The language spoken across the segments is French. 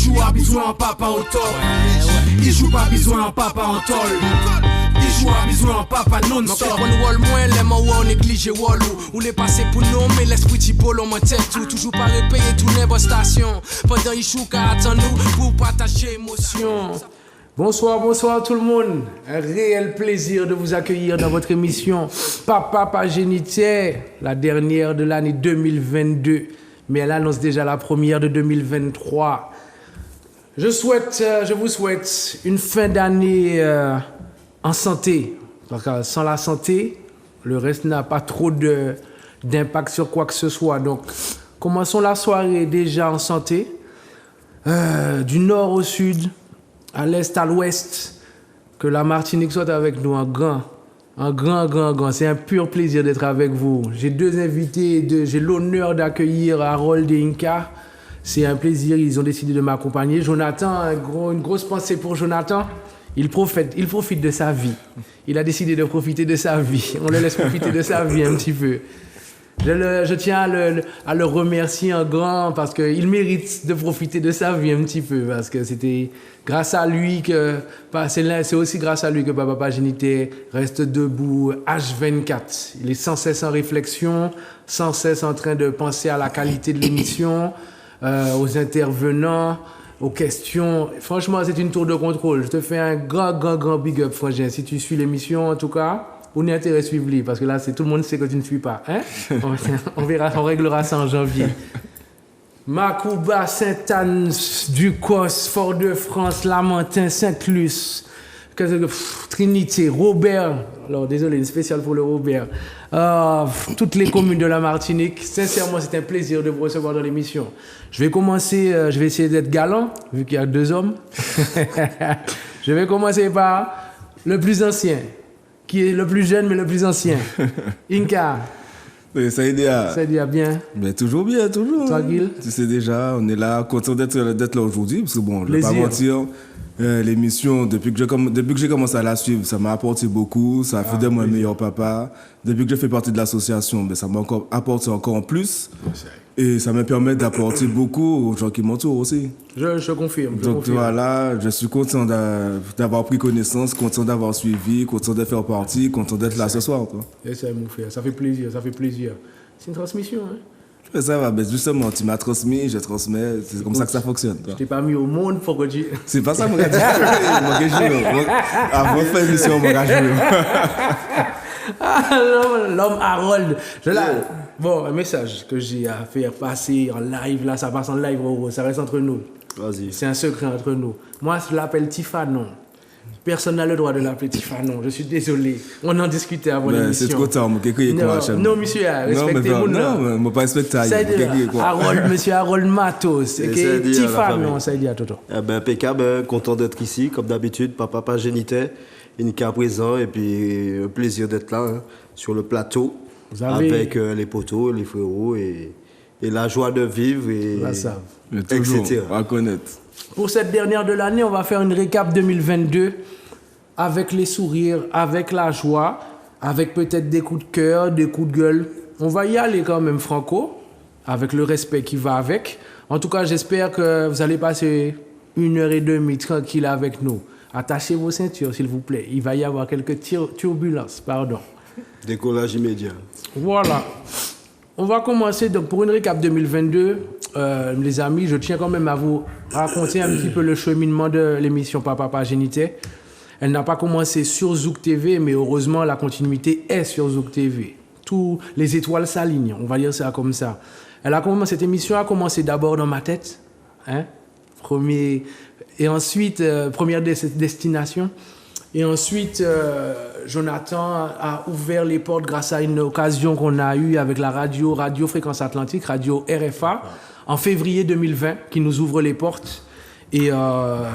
joue à besoin en papa au top. Il joue pas besoin en papa en tol. Il joue à besoin en papa non-stop. On wall moins les mots on néglige wallou. Ou les passés pour nous mais l'esprit typo l'on tête tout. Toujours pas repayer tout les bonnes stations. Pendant il joue qu'à attendre nous pour partager émotion. Bonsoir tout le monde. Un réel plaisir de vous accueillir dans votre émission Papa pas génitaire, la dernière de l'année 2022. Mais elle annonce déjà la première de 2023. Je vous souhaite une fin d'année en santé. Parce que sans la santé, le reste n'a pas trop d'impact sur quoi que ce soit. Donc, commençons la soirée déjà en santé. Du nord au sud, à l'est à l'ouest. Que la Martinique soit avec nous en grand. C'est un pur plaisir d'être avec vous. J'ai deux invités, j'ai l'honneur d'accueillir Harold et Inca. C'est un plaisir, ils ont décidé de m'accompagner. Jonathan, une grosse pensée pour Jonathan. Il profite de sa vie. Il a décidé de profiter de sa vie. On le laisse profiter de sa vie un petit peu. Je tiens à le remercier en grand parce qu'il mérite de profiter de sa vie un petit peu. Parce que c'était grâce à lui que... C'est aussi grâce à lui que Papa pas génitaire reste debout H24. Il est sans cesse en réflexion, sans cesse en train de penser à la qualité de l'émission, aux intervenants, aux questions. Franchement, c'est une tour de contrôle. Je te fais un grand big up, frangin. Si tu suis l'émission, en tout cas, on est intérêt à suivre lui, parce que là, tout le monde sait que tu ne suis pas. Hein? On verra, on réglera ça en janvier. Macouba, Sainte-Anne, Ducos, Fort-de-France, Lamentin, Sainte-Luce, Trinité, Robert. Alors, désolé, une spéciale pour le Robert. Toutes les communes de la Martinique. Sincèrement, c'est un plaisir de vous recevoir dans l'émission. Je vais essayer d'être galant, vu qu'il y a deux hommes. Je vais commencer par le plus ancien, qui est le plus jeune, mais le plus ancien. Inca. Oui, ça aide bien. Mais toujours bien, toujours. Tranquille. Tu sais déjà, on est là, content d'être là aujourd'hui, parce que bon, je ne vais pas mentir, l'émission, depuis que j'ai commencé à la suivre, ça m'a apporté beaucoup, ça a fait de moi un meilleur papa. Depuis que je fais partie de l'association, ça m'a encore apporté encore en plus. Et ça me permet d'apporter beaucoup aux gens qui m'entourent aussi. Je confirme. Donc voilà, je suis content d'avoir pris connaissance, content d'avoir suivi, content de faire partie, content d'être là ce soir. Quoi. Et ça, mon frère, ça fait plaisir. C'est une transmission, hein? Ça va, mais justement, tu m'as transmis, je transmets, c'est comme ça que ça fonctionne. Quoi. Je t'ai pas mis au monde pour que tu... C'est pas ça, mon gars. Avant de faire l'émission, mon gars, L'homme Harold. Bon, un message que j'ai à faire passer en live, là, ça passe en live, ça reste entre nous. Vas-y. C'est un secret entre nous. Moi, je l'appelle Tifanon. Personne n'a le droit de l'appeler Tifanon. Je suis désolé. On en discutait avant l'émission. C'est trop tard, moi, non, monsieur, respectez-vous. Non, moi, pas respecter. Monsieur Harold Matos. Tifanon, ça dit à Toto. Impeccable, content d'être ici, comme d'habitude, papa pas génitaire. Inca présent, et puis un plaisir d'être là, sur le plateau, avec les potos, les frérots, et la joie de vivre, etc. On va connaître. Pour cette dernière de l'année, on va faire une récap 2022 avec les sourires, avec la joie, avec peut-être des coups de cœur, des coups de gueule. On va y aller quand même franco, avec le respect qui va avec. En tout cas, j'espère que vous allez passer 1h30 tranquille avec nous. Attachez vos ceintures, s'il vous plaît. Il va y avoir quelques turbulences, pardon. Décollage immédiat. Voilà. On va commencer donc pour une récap 2022. Les amis, je tiens quand même à vous raconter un petit peu le cheminement de l'émission Papa pas génitaire. Elle n'a pas commencé sur Zouk TV, mais heureusement, la continuité est sur Zouk TV. Tous les étoiles s'alignent, on va dire ça comme ça. Cette émission a commencé d'abord dans ma tête. Et ensuite, première destination. Et ensuite, Jonathan a ouvert les portes grâce à une occasion qu'on a eue avec la Radio Fréquence Atlantique, Radio RFA, en février 2020, qui nous ouvre les portes. Et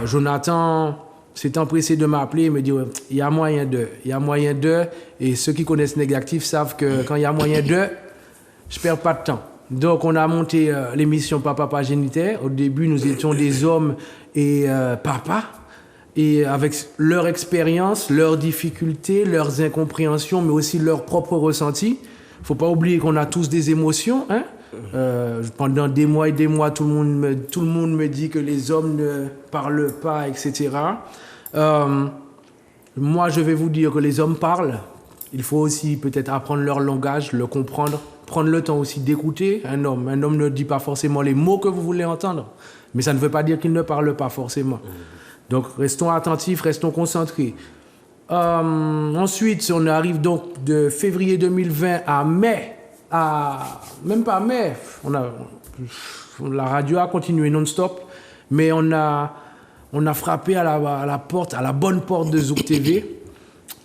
Jonathan s'est empressé de m'appeler et me dire il y a moyen de. Et ceux qui connaissent Négatif savent que quand il y a moyen de, je perds pas de temps. Donc, on a monté l'émission Papa pas génitaire. Au début, nous étions des hommes et papa. Et avec leur expérience, leurs difficultés, leurs incompréhensions, mais aussi leurs propres ressentis. Il ne faut pas oublier qu'on a tous des émotions. Pendant des mois et des mois, tout le monde me dit que les hommes ne parlent pas, etc. Moi, je vais vous dire que les hommes parlent. Il faut aussi peut-être apprendre leur langage, le comprendre, prendre le temps aussi d'écouter un homme. Un homme ne dit pas forcément les mots que vous voulez entendre, mais ça ne veut pas dire qu'il ne parle pas forcément. Donc, restons attentifs, restons concentrés. Ensuite, on arrive donc de février 2020 à mai, même pas mai, la radio a continué non-stop, mais on a frappé à la bonne porte de Zouk TV.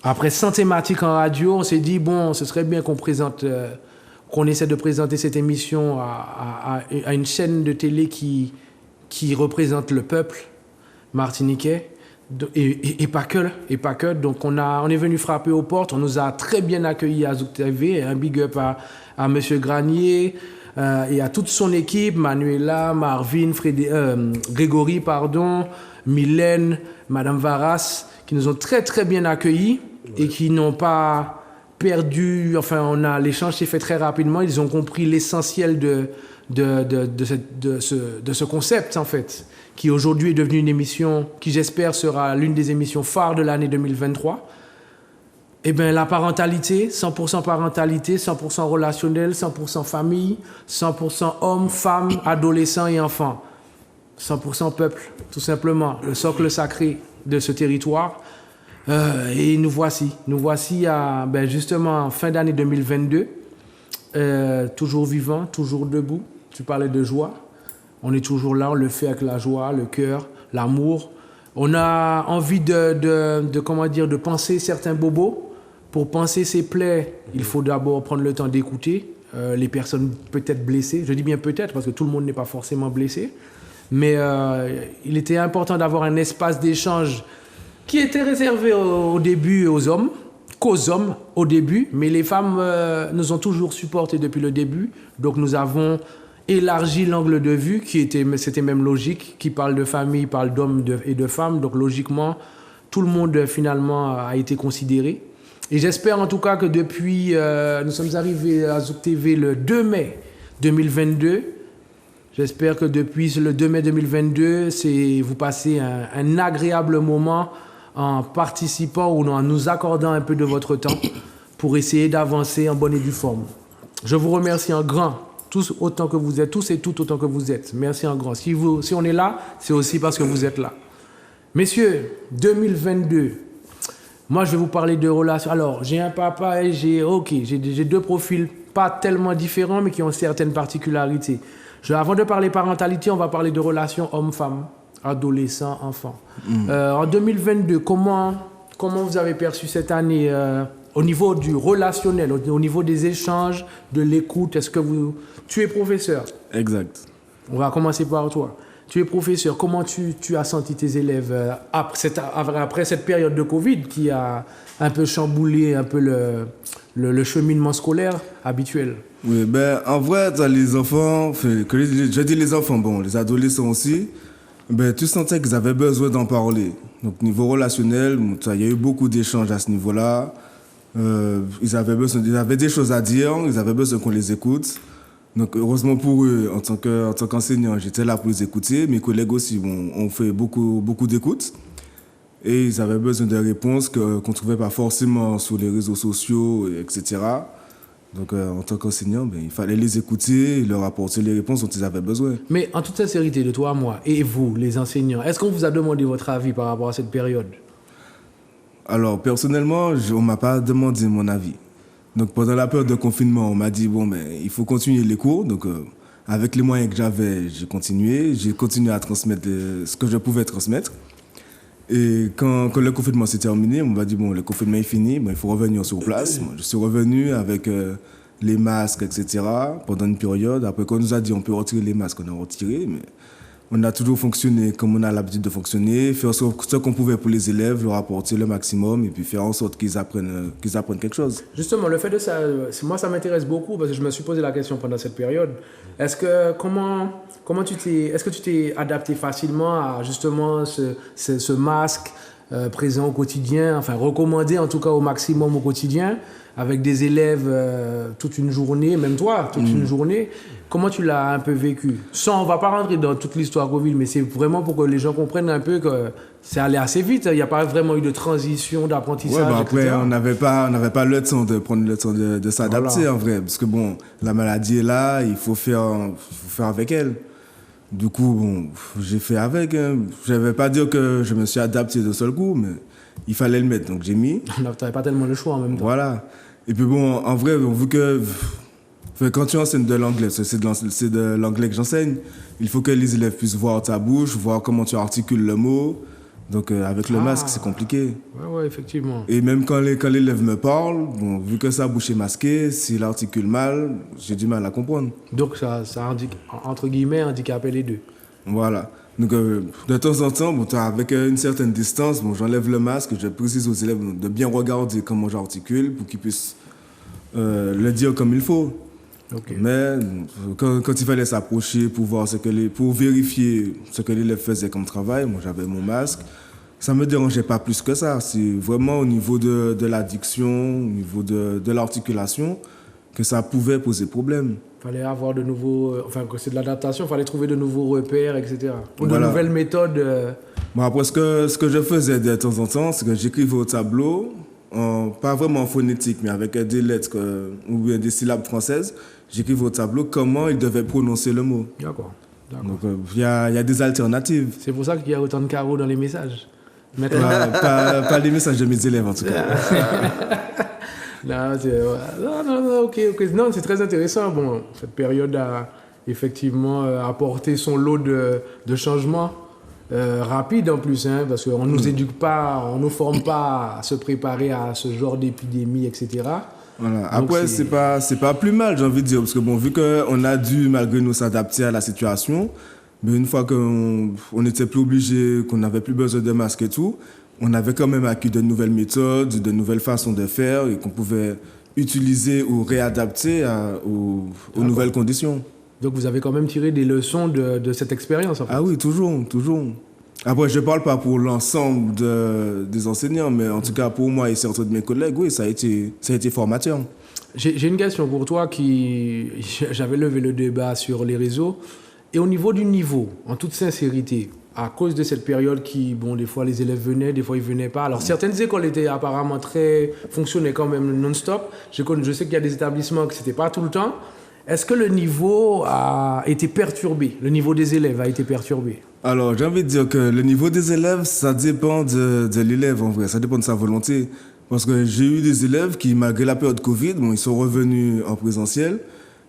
Après 100 thématiques en radio, on s'est dit, bon, ce serait bien qu'on essaie de présenter cette émission à une chaîne de télé qui représente le peuple martiniquais. Et pas que. Donc on est venu frapper aux portes. On nous a très bien accueillis à Zouk TV. Un big up à Monsieur Granier et à toute son équipe, Manuela, Marvin, Grégory, Mylène, Madame Varas, qui nous ont très très bien accueillis et qui n'ont pas perdu. Enfin, l'échange s'est fait très rapidement. Ils ont compris l'essentiel de ce concept en fait, qui aujourd'hui est devenu une émission qui j'espère sera l'une des émissions phares de l'année 2023. Eh bien, la parentalité, 100% parentalité, 100% relationnel, 100% famille, 100% hommes, femmes, adolescents et enfants. 100% peuple, tout simplement, le socle sacré de ce territoire. Et nous voici justement en fin d'année 2022, toujours vivant, toujours debout. Tu parlais de joie. On est toujours là, on le fait avec la joie, le cœur, l'amour. On a envie de penser certains bobos. Pour penser ces plaies, il faut d'abord prendre le temps d'écouter les personnes peut-être blessées. Je dis bien peut-être parce que tout le monde n'est pas forcément blessé. Mais il était important d'avoir un espace d'échange qui était réservé au début qu'aux hommes au début. Mais les femmes nous ont toujours supportés depuis le début. Donc nous avons élargi l'angle de vue, c'était même logique, qui parle de famille, parle d'hommes et de femmes. Donc logiquement, tout le monde finalement a été considéré. Et j'espère en tout cas que depuis, nous sommes arrivés à Zouk TV le 2 mai 2022. J'espère que depuis le 2 mai 2022, vous passez un agréable moment en participant ou en nous accordant un peu de votre temps pour essayer d'avancer en bonne et due forme. Je vous remercie en grand, tous autant que vous êtes, tous et toutes autant que vous êtes. Merci en grand. Si on est là, c'est aussi parce que vous êtes là. Messieurs, 2022. Moi, je vais vous parler de relations. Alors, j'ai un papa et j'ai deux profils pas tellement différents, mais qui ont certaines particularités. Avant de parler parentalité, on va parler de relations homme-femme, adolescents, enfants. En 2022, comment vous avez perçu cette année au niveau du relationnel, au niveau des échanges, de l'écoute? Tu es professeur? Exact. On va commencer par toi. Tu es professeur, comment tu as senti tes élèves après cette période de Covid qui a un peu chamboulé un peu le cheminement scolaire habituel? Oui, en vrai, les enfants, je dis les enfants, bon, les adolescents aussi, tu sentais qu'ils avaient besoin d'en parler. Donc, niveau relationnel, il y a eu beaucoup d'échanges à ce niveau-là. Ils avaient des choses à dire, ils avaient besoin qu'on les écoute. Donc, heureusement pour eux, en tant qu'enseignant, j'étais là pour les écouter. Mes collègues aussi ont fait beaucoup d'écoutes. Et ils avaient besoin de réponses qu'on ne trouvait pas forcément sur les réseaux sociaux, etc. Donc, en tant qu'enseignant, il fallait les écouter et leur apporter les réponses dont ils avaient besoin. Mais en toute sincérité, de toi, moi, et vous, les enseignants, est-ce qu'on vous a demandé votre avis par rapport à cette période? Alors, personnellement, on ne m'a pas demandé mon avis. Donc, pendant la période de confinement, on m'a dit, il faut continuer les cours. Donc, avec les moyens que j'avais, j'ai continué à transmettre ce que je pouvais transmettre. Et quand le confinement s'est terminé, on m'a dit, le confinement est fini, il faut revenir sur place. Moi, je suis revenu avec les masques, etc. pendant une période. Après, quand on nous a dit on peut retirer les masques, on a retiré. Mais on a toujours fonctionné comme on a l'habitude de fonctionner, faire ce qu'on pouvait pour les élèves, leur apporter le maximum et puis faire en sorte qu'ils apprennent quelque chose. Justement, le fait de ça, moi ça m'intéresse beaucoup parce que je me suis posé la question pendant cette période. Est-ce que tu t'es adapté facilement à justement ce masque, présent au quotidien, enfin recommandé en tout cas au maximum au quotidien, avec des élèves toute une journée, même toi, toute une journée. Comment tu l'as un peu vécu? On ne va pas rentrer dans toute l'histoire Covid, mais c'est vraiment pour que les gens comprennent un peu que c'est allé assez vite. Il n'y a pas vraiment eu de transition, d'apprentissage, après, etc. on n'avait pas le temps de prendre le temps de s'adapter, en vrai. Parce que bon, la maladie est là, il faut faire avec elle. Du coup, bon, j'ai fait avec. Hein. Je ne vais pas dire que je me suis adapté de seul coup, mais il fallait le mettre. Donc j'ai mis. Tu n'avais pas tellement le choix en même temps. Voilà. Et puis bon, en vrai, vu que quand tu enseignes de l'anglais, c'est de l'anglais que j'enseigne, il faut que les élèves puissent voir ta bouche, voir comment tu articules le mot. Donc avec le masque, c'est compliqué. Ouais, effectivement. Et même quand l'élève me parle, bon, vu que sa bouche est masquée, s'il articule mal, j'ai du mal à comprendre. Donc ça entre guillemets, handicapé les deux. Voilà. Donc de temps en temps, bon, avec une certaine distance, bon, j'enlève le masque, je précise aux élèves de bien regarder comment j'articule pour qu'ils puissent le dire comme il faut. Okay. Mais quand il fallait s'approcher pour vérifier ce que l'élève faisait comme travail, moi j'avais mon masque. Ça ne me dérangeait pas plus que ça. C'est vraiment au niveau de la diction, au niveau de l'articulation, que ça pouvait poser problème. Il fallait avoir de nouveaux... Enfin, c'est de l'adaptation, il fallait trouver de nouveaux repères, etc. Ou voilà. De nouvelles méthodes. Bon, après, ce que je faisais de temps en temps, c'est que j'écrivais au tableau, pas vraiment en phonétique, mais avec des lettres ou bien des syllabes françaises. J'écrivais au tableau comment il devait prononcer le mot. D'accord. Donc, il y a des alternatives. C'est pour ça qu'il y a autant de carreaux dans les messages. Pas les messages de mes élèves, en tout cas. Ok. Non, c'est très intéressant. Bon, cette période a effectivement apporté son lot de changements rapides en plus, hein, parce qu'on ne nous éduque pas, on ne nous forme pas à se préparer à ce genre d'épidémie, etc. Voilà. Après, c'est pas plus mal, j'ai envie de dire, parce que bon, vu qu'on a dû, malgré nous, s'adapter à la situation, mais une fois qu'on n'était plus obligé, qu'on n'avait plus besoin de masque et tout, on avait quand même acquis de nouvelles méthodes, de nouvelles façons de faire et qu'on pouvait utiliser ou réadapter aux nouvelles conditions. Donc vous avez quand même tiré des leçons de cette expérience, en fait. Ah oui, toujours. Après, je ne parle pas pour l'ensemble des enseignants, mais en tout cas pour moi et certains de mes collègues, oui, ça a été formateur. J'ai une question pour toi j'avais levé le débat sur les réseaux. Et au niveau du niveau, en toute sincérité, à cause de cette période des fois les élèves venaient, des fois ils venaient pas. Alors certaines écoles étaient apparemment fonctionnaient quand même non-stop. Je sais qu'il y a des établissements que c'était pas tout le temps. Est-ce que le niveau a été perturbé? Le niveau des élèves a été perturbé? Alors, j'ai envie de dire que le niveau des élèves, ça dépend de l'élève en vrai, ça dépend de sa volonté. Parce que j'ai eu des élèves qui, malgré la période Covid, ils sont revenus en présentiel,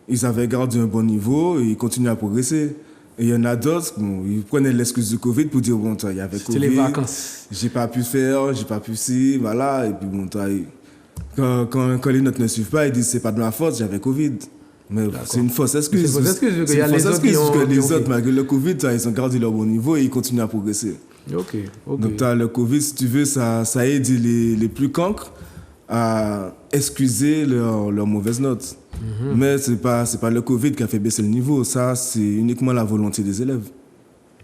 ils avaient gardé un bon niveau et ils continuent à progresser. Et il y en a d'autres, ils prenaient l'excuse du Covid pour dire, il y avait Covid. C'était les vacances. J'ai pas pu faire, j'ai pas pu ci, voilà. Et puis quand les notes ne suivent pas, ils disent, c'est pas de ma faute, j'avais Covid. Mais c'est une fausse excuse. C'est une fausse excuse, parce que les autres, malgré le Covid, ils ont gardé leur bon niveau et ils continuent à progresser. Ok. Donc, le Covid, si tu veux, ça aide les plus cancres à excuser leurs mauvaises notes. Mais c'est pas le Covid qui a fait baisser le niveau. Ça, c'est uniquement la volonté des élèves.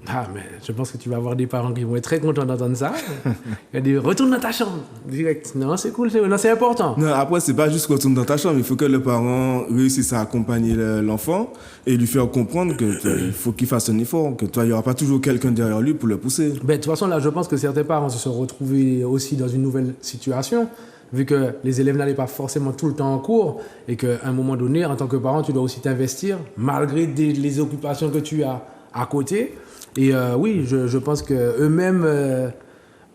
Ah, mais je pense que tu vas avoir des parents qui vont être très contents d'entendre ça. Il y a des retourne dans ta chambre, direct. Non, c'est cool, c'est important. Non, après, c'est pas juste retourne dans ta chambre. Il faut que le parent réussisse à accompagner l'enfant et lui faire comprendre qu'il faut qu'il fasse un effort, que toi, il n'y aura pas toujours quelqu'un derrière lui pour le pousser. De toute façon, là, je pense que certains parents se sont retrouvés aussi dans une nouvelle situation, vu que les élèves n'allaient pas forcément tout le temps en cours et qu'à un moment donné, en tant que parent, tu dois aussi t'investir, malgré les occupations que tu as à côté. Et oui, je pense qu'eux-mêmes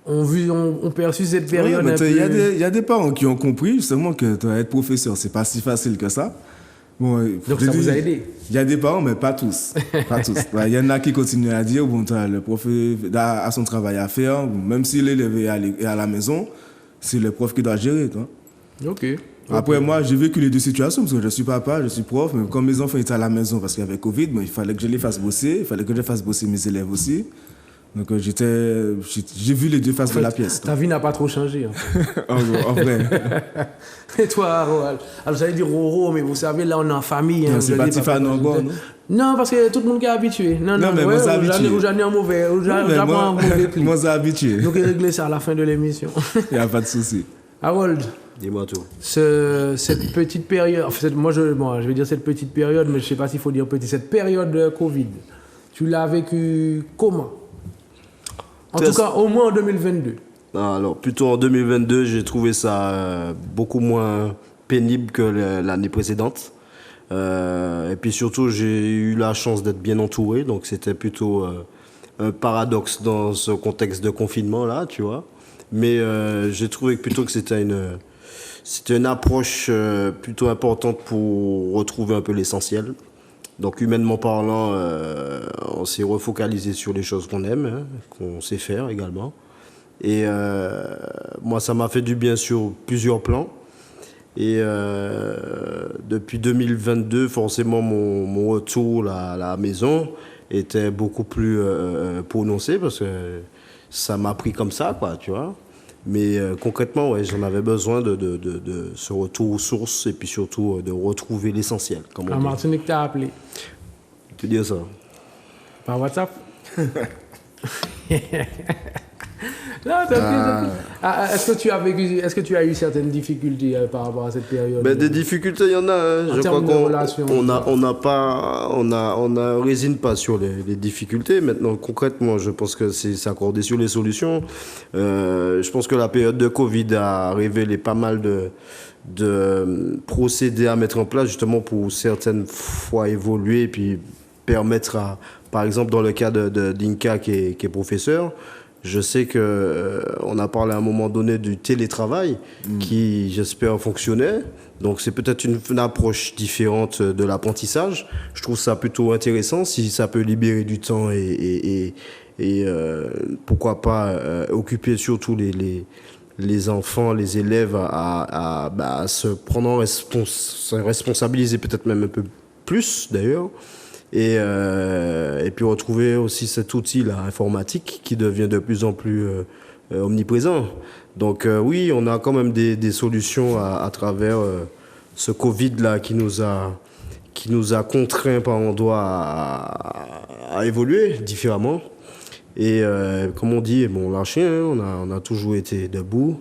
ont perçu cette période. Il y a des parents qui ont compris justement que être professeur, c'est pas si facile que ça. Bon, donc ça vous a aidé? Il y a des parents, mais pas tous. Il y en a qui continuent à dire le prof a son travail à faire, même s'il est à la maison, c'est le prof qui doit gérer. Toi. Ok. Après, moi, j'ai vécu les deux situations, parce que je suis papa, je suis prof, mais quand mes enfants étaient à la maison parce qu'il y avait Covid, il fallait que je les fasse bosser, il fallait que je fasse bosser mes élèves aussi. Donc j'ai vu les deux faces de la pièce. Ta vie n'a pas trop changé. En fait. en vrai. Et toi, Harold? Alors j'allais dire Roro, mais vous savez, là on est en famille. Non, c'est pas Tiffany encore, non? Non, parce que tout le monde qui est habitué. Non, mais moi, c'est habitué. J'en ai un mauvais. J'apprends un mauvais pli. Moi, c'est habitué. Donc, régler ça à la fin de l'émission. Il n'y a pas de souci. Harold, Dis-moi tout. cette petite période, enfin, je vais dire cette petite période, mais je ne sais pas s'il faut dire petite, cette période de Covid, tu l'as vécu comment? En tout cas, au moins en 2022. Alors, plutôt en 2022, j'ai trouvé ça beaucoup moins pénible que l'année précédente. Et puis surtout, j'ai eu la chance d'être bien entouré, donc c'était plutôt un paradoxe dans ce contexte de confinement-là, tu vois. Mais j'ai trouvé plutôt que c'était une approche plutôt importante pour retrouver un peu l'essentiel. Donc humainement parlant, on s'est refocalisé sur les choses qu'on aime, hein, qu'on sait faire également. Et moi, ça m'a fait du bien sur plusieurs plans. Et depuis 2022, forcément, mon retour à la maison était beaucoup plus prononcé parce que ça m'a pris comme ça, quoi, tu vois. Mais concrètement, ouais, j'en avais besoin de ce retour aux sources et puis surtout de retrouver l'essentiel. En Martinique, t'as appelé. Tu dis ça? Par WhatsApp? Non, est-ce que tu as eu certaines difficultés par rapport à cette période? Ben, des difficultés, il y en a. Hein. Je crois qu'on résine pas sur les difficultés. Maintenant, concrètement, je pense que c'est s'accorder sur les solutions. Je pense que la période de Covid a révélé pas mal de procédés à mettre en place justement pour certaines fois évoluer et puis permettre à, par exemple, dans le cas d'Inka qui est professeur, je sais qu'on a parlé à un moment donné du télétravail qui, j'espère, fonctionnait. Donc, c'est peut-être une approche différente de l'apprentissage. Je trouve ça plutôt intéressant si ça peut libérer du temps et pourquoi pas occuper surtout les enfants, les élèves à se prendre se responsabiliser peut-être même un peu plus d'ailleurs. Et puis retrouver aussi cet outil-là informatique qui devient de plus en plus omniprésent. Donc oui, on a quand même des solutions à travers ce Covid-là qui nous a contraints par endroits à évoluer différemment. Et comme on dit, bon, lâché, hein, on a toujours été debout.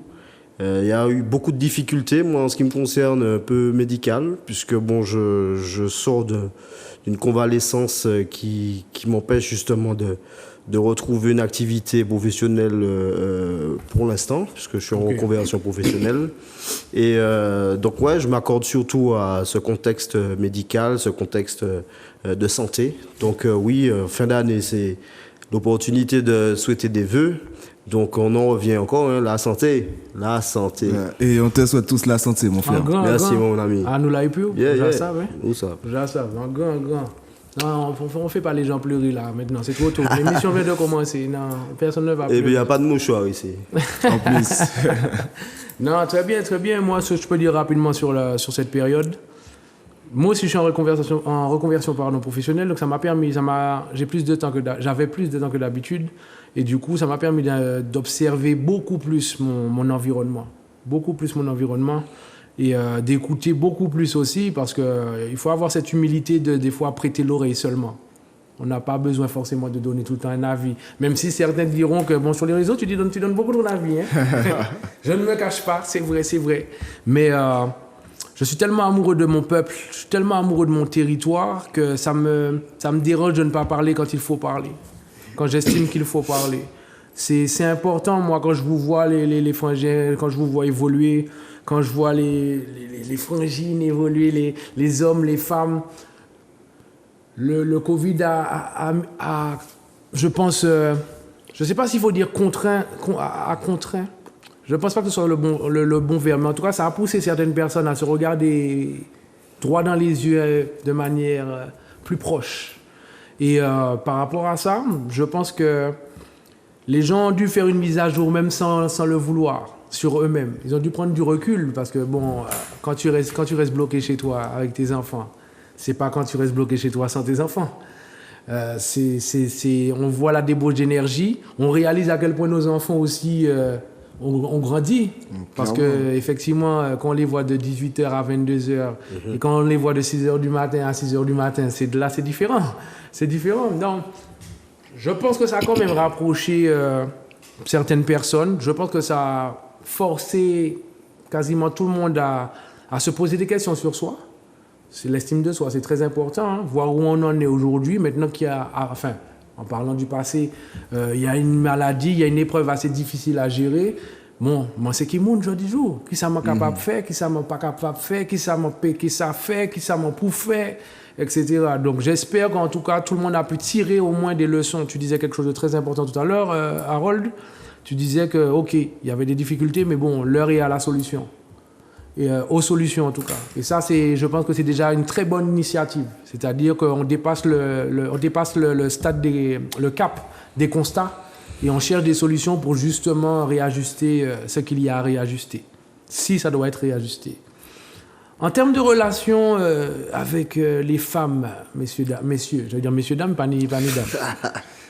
Il y a eu beaucoup de difficultés, moi, en ce qui me concerne, un peu médical, puisque bon, je sors d'une convalescence qui m'empêche justement de retrouver une activité professionnelle pour l'instant, puisque je suis en reconversion professionnelle. Et donc, ouais, je m'accorde surtout à ce contexte médical, ce contexte de santé. Donc, oui, fin d'année, c'est l'opportunité de souhaiter des vœux. Donc, on en revient encore, hein, la santé. La santé. Et on te souhaite tous la santé, mon frère. Merci, mon ami. Ah, nous l'avons plus? Yeah. Où ça? Un grand. Non, on ne fait pas les gens pleurer là, maintenant. C'est trop tôt. L'émission vient de commencer. Non, personne ne va pleurer. Et bien, il n'y a pas de mouchoir ici. En plus. Non, très bien. Moi, ce que je peux dire rapidement sur cette période. Moi aussi, je suis en reconversion professionnelle, donc ça m'a permis, j'avais plus de temps que d'habitude, et du coup, ça m'a permis d'observer beaucoup plus mon environnement, et d'écouter beaucoup plus aussi, parce qu'il faut avoir cette humilité de des fois prêter l'oreille seulement. On n'a pas besoin forcément de donner tout le temps un avis, même si certains diront que bon, sur les réseaux, tu donnes beaucoup ton avis. Hein. Je ne me cache pas, c'est vrai. Mais je suis tellement amoureux de mon peuple, je suis tellement amoureux de mon territoire que ça me dérange de ne pas parler quand il faut parler, quand j'estime qu'il faut parler. C'est important, moi, quand je vous vois les frangins, quand je vous vois évoluer, quand je vois les frangines évoluer, les hommes, les femmes. Le Covid a je pense, je ne sais pas s'il faut dire contraint. Je ne pense pas que ce soit le bon verbe, mais en tout cas, ça a poussé certaines personnes à se regarder droit dans les yeux de manière plus proche. Et par rapport à ça, je pense que les gens ont dû faire une mise à jour, même sans le vouloir, sur eux-mêmes. Ils ont dû prendre du recul, parce que bon, quand tu restes bloqué chez toi avec tes enfants, c'est pas quand tu restes bloqué chez toi sans tes enfants. On voit la débauche d'énergie. On réalise à quel point nos enfants aussi ont grandi. Parce qu'effectivement, quand on les voit de 18h à 22h, et quand on les voit de 6h du matin à 6h du matin, c'est différent. C'est différent. Donc, je pense que ça a quand même rapproché certaines personnes. Je pense que ça a forcé quasiment tout le monde à se poser des questions sur soi. C'est l'estime de soi, c'est très important. Hein, voir où on en est aujourd'hui. Maintenant qu'il y a, enfin, en parlant du passé, il y a une maladie, il y a une épreuve assez difficile à gérer. Bon, moi, c'est qui monde jour du jour. Qui ça m'a capable de faire, qui ça m'a pas capable de faire, qui ça m'a payé, qui ça fait, qui ça m'a pour faire, etc. Donc, j'espère qu'en tout cas, tout le monde a pu tirer au moins des leçons. Tu disais quelque chose de très important tout à l'heure, Harold. Tu disais que, OK, il y avait des difficultés, mais bon, l'heure est à la solution. Et aux solutions, en tout cas. Et ça, je pense que c'est déjà une très bonne initiative. C'est-à-dire qu'on dépasse le stade le cap des constats et on cherche des solutions pour justement réajuster ce qu'il y a à réajuster. Si ça doit être réajusté. En termes de relations avec les femmes, messieurs, je veux dire messieurs, dames, pas ni dames.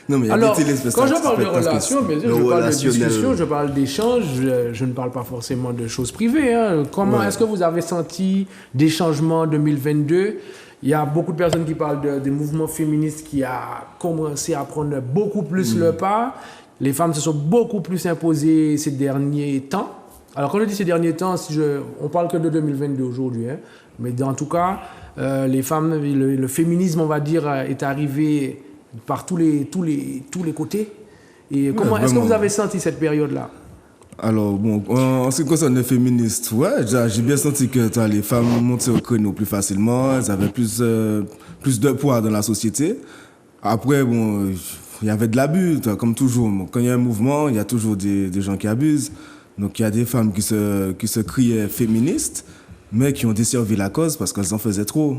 Non, mais alors, quand je parle de relations, bien sûr, je parle de discussion, je parle d'échange, je ne parle pas forcément de choses privées. Hein. Comment est-ce que vous avez senti des changements en 2022 ? Il y a beaucoup de personnes qui parlent des mouvements féministes qui a commencé à prendre beaucoup plus le pas. Les femmes se sont beaucoup plus imposées ces derniers temps. Alors, quand on dit ces derniers temps, on parle que de 2022 aujourd'hui. Hein. Mais en tout cas, les femmes, le féminisme, on va dire, est arrivé par tous les côtés. Et comment est-ce que vous avez senti cette période-là ? Alors, bon, en ce qui concerne les féministes, j'ai bien senti que les femmes montaient au créneau plus facilement, elles avaient plus de poids dans la société. Après, bon, il y avait de l'abus, comme toujours. Quand il y a un mouvement, il y a toujours des gens qui abusent. Donc, il y a des femmes qui se criaient féministes, mais qui ont desservi la cause parce qu'elles en faisaient trop.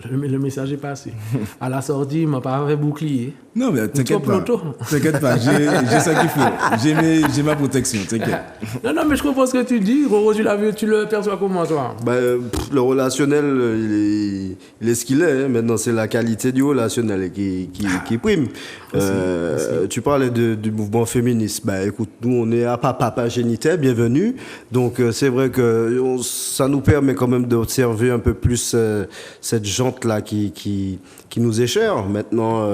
Le message est passé. À la sortie, il m'a pas fait bouclier. Non, mais t'inquiète pas. T'inquiète pas, j'ai ça qu'il faut. J'ai ma protection, t'inquiète. Non, mais je comprends ce que tu dis. Roro, tu le perçois comment, toi ? Le relationnel, il est ce qu'il est. Hein. Maintenant, c'est la qualité du relationnel qui prime. Tu parlais du mouvement féministe. Écoute, nous, on est à Papa Génité, bienvenue. Donc, c'est vrai que ça nous permet quand même d'observer un peu plus cette jante-là qui nous est chère. Maintenant,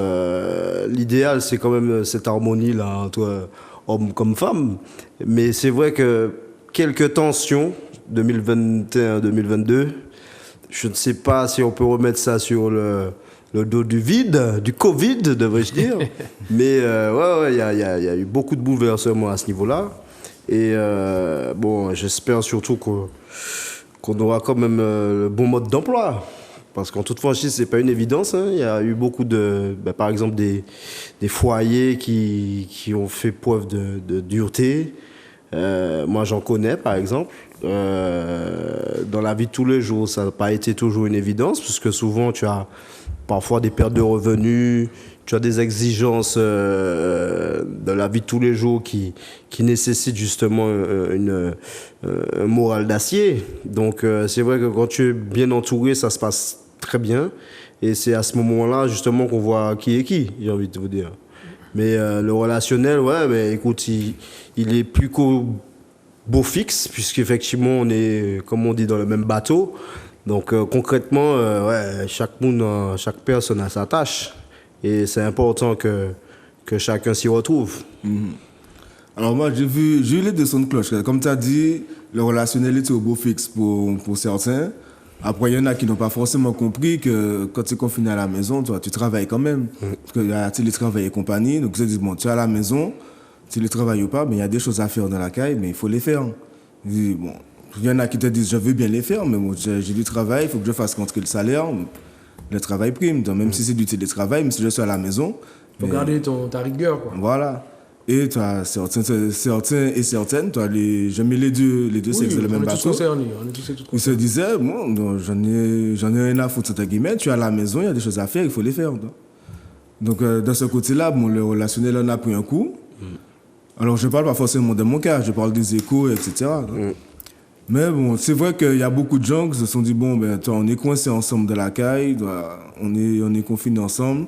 l'idéal, c'est quand même cette harmonie-là entre hommes comme femmes. Mais c'est vrai que quelques tensions, 2021-2022, je ne sais pas si on peut remettre ça sur le dos du vide, du Covid, devrais-je dire. Mais il y a eu beaucoup de bouleversements à ce niveau-là. Et bon, j'espère surtout qu'on aura quand même le bon mode d'emploi. Parce qu'en toute franchise, c'est pas une évidence. Hein. Il y a eu beaucoup par exemple, des foyers qui ont fait preuve de dureté. Moi, j'en connais, par exemple. Dans la vie de tous les jours, ça n'a pas été toujours une évidence, puisque souvent, tu as parfois des pertes de revenus, tu as des exigences de la vie de tous les jours qui nécessitent justement un moral d'acier. Donc, c'est vrai que quand tu es bien entouré, ça se passe très bien. Et c'est à ce moment-là, justement, qu'on voit qui est qui, j'ai envie de vous dire. Mais le relationnel, écoute, il est plus qu'au beau fixe, puisqu'effectivement, on est, comme on dit, dans le même bateau. Donc, concrètement, chaque personne a sa tâche. Et c'est important que chacun s'y retrouve. Alors moi, j'ai eu les deux sons de cloche. Comme tu as dit, le relationnel était au beau fixe pour certains. Après, il y en a qui n'ont pas forcément compris que quand tu es confiné à la maison, toi, tu travailles quand même. Parce qu'il y a télétravail et compagnie. Donc, ils disent, bon, tu es à la maison, télétravail ou pas, mais il y a des choses à faire dans la caille, mais il faut les faire. Il y en a qui te disent, je veux bien les faire, mais bon, j'ai du travail, il faut que je fasse rentrer le salaire. Le travail prime. Donc, même si c'est du télétravail, même si je suis à la maison. Il faut garder ta rigueur, quoi. Voilà. Et tu as certains et certaines, je mets les deux sexes dans le même bateau. Ils se disaient, bon, j'en ai rien à foutre, entre guillemets, tu es à la maison, il y a des choses à faire, il faut les faire. Donc, dans ce côté-là, bon, le relationnel en a pris un coup. Alors, je ne parle pas forcément de mon cas, je parle des échos, etc. Mais bon, c'est vrai qu'il y a beaucoup de gens qui se sont dit, bon, ben, toi, on est coincés ensemble de la caille, on est confinés ensemble.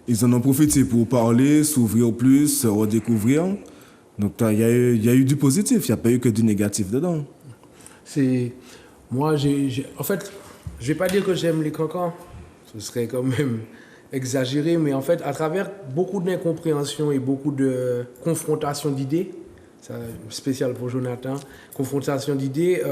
Ils en ont profité pour parler, s'ouvrir plus, se redécouvrir. Donc, il y a eu du positif, il n'y a pas eu que du négatif dedans. Moi, en fait, je ne vais pas dire que j'aime les cancans, ce serait quand même exagéré, mais en fait, à travers beaucoup d'incompréhension et beaucoup de confrontation d'idées, c'est spécial pour Jonathan, confrontation d'idées,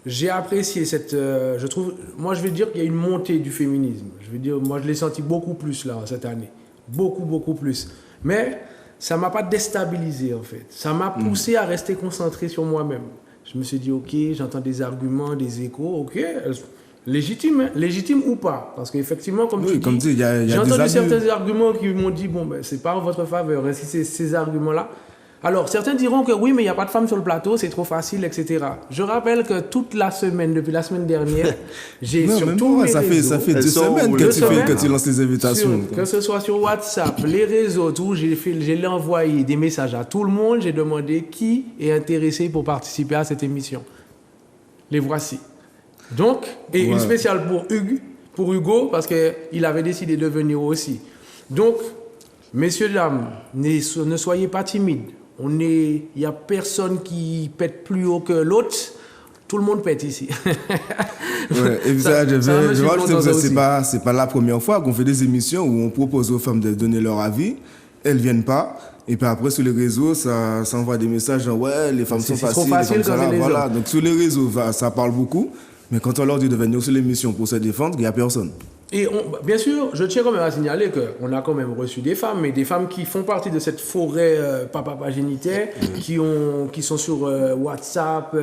j'ai apprécié je trouve, moi je vais dire qu'il y a une montée du féminisme. Je vais dire, moi je l'ai senti beaucoup plus là, cette année. Beaucoup plus. Mais ça ne m'a pas déstabilisé en fait. Ça m'a poussé à rester concentré sur moi-même. Je me suis dit, ok, j'entends des arguments, des échos, ok, légitime ou pas. Parce qu'effectivement, comme tu dis, j'ai entendu certains arguments qui m'ont dit, bon, ben, c'est pas en votre faveur, si c'est ces arguments-là. Alors, certains diront que oui, mais il n'y a pas de femmes sur le plateau, c'est trop facile, etc. Je rappelle que toute la semaine, depuis la semaine dernière, j'ai sur tous mes réseaux... Ça fait 2 semaines que tu lances les invitations. Que ce soit sur WhatsApp, les réseaux, tout, j'ai envoyé des messages à tout le monde, j'ai demandé qui est intéressé pour participer à cette émission. Les voici. Donc, et une spéciale pour Hugo, parce qu'il avait décidé de venir aussi. Donc, messieurs, dames, ne soyez pas timides. Il n'y a personne qui pète plus haut que l'autre. Tout le monde pète ici. Et c'est pas la première fois qu'on fait des émissions où on propose aux femmes de donner leur avis. Elles ne viennent pas. Et puis après, sur les réseaux, ça envoie des messages genre, ouais, les femmes sont faciles. C'est trop facile comme les voilà. Donc sur les réseaux, ça parle beaucoup. Mais quand on leur dit de venir sur l'émission pour se défendre, il n'y a personne. Et bien sûr, je tiens quand même à signaler qu'on a quand même reçu des femmes, mais des femmes qui font partie de cette forêt papa génitaire, qui sont sur WhatsApp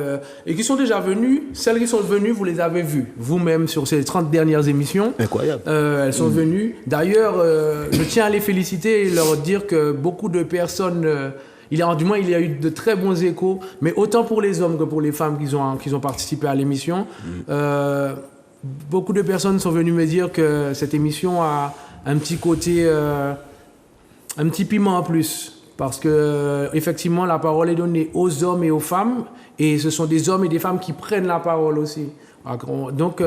et qui sont déjà venues. Celles qui sont venues, vous les avez vues vous-même sur ces 30 dernières émissions. Incroyable. Elles sont venues. D'ailleurs, je tiens à les féliciter et leur dire que beaucoup de personnes... il y a eu de très bons échos, mais autant pour les hommes que pour les femmes qui ont participé à l'émission. Beaucoup de personnes sont venues me dire que cette émission a un petit côté, un petit piment en plus. Parce que effectivement, la parole est donnée aux hommes et aux femmes, et ce sont des hommes et des femmes qui prennent la parole aussi. Donc,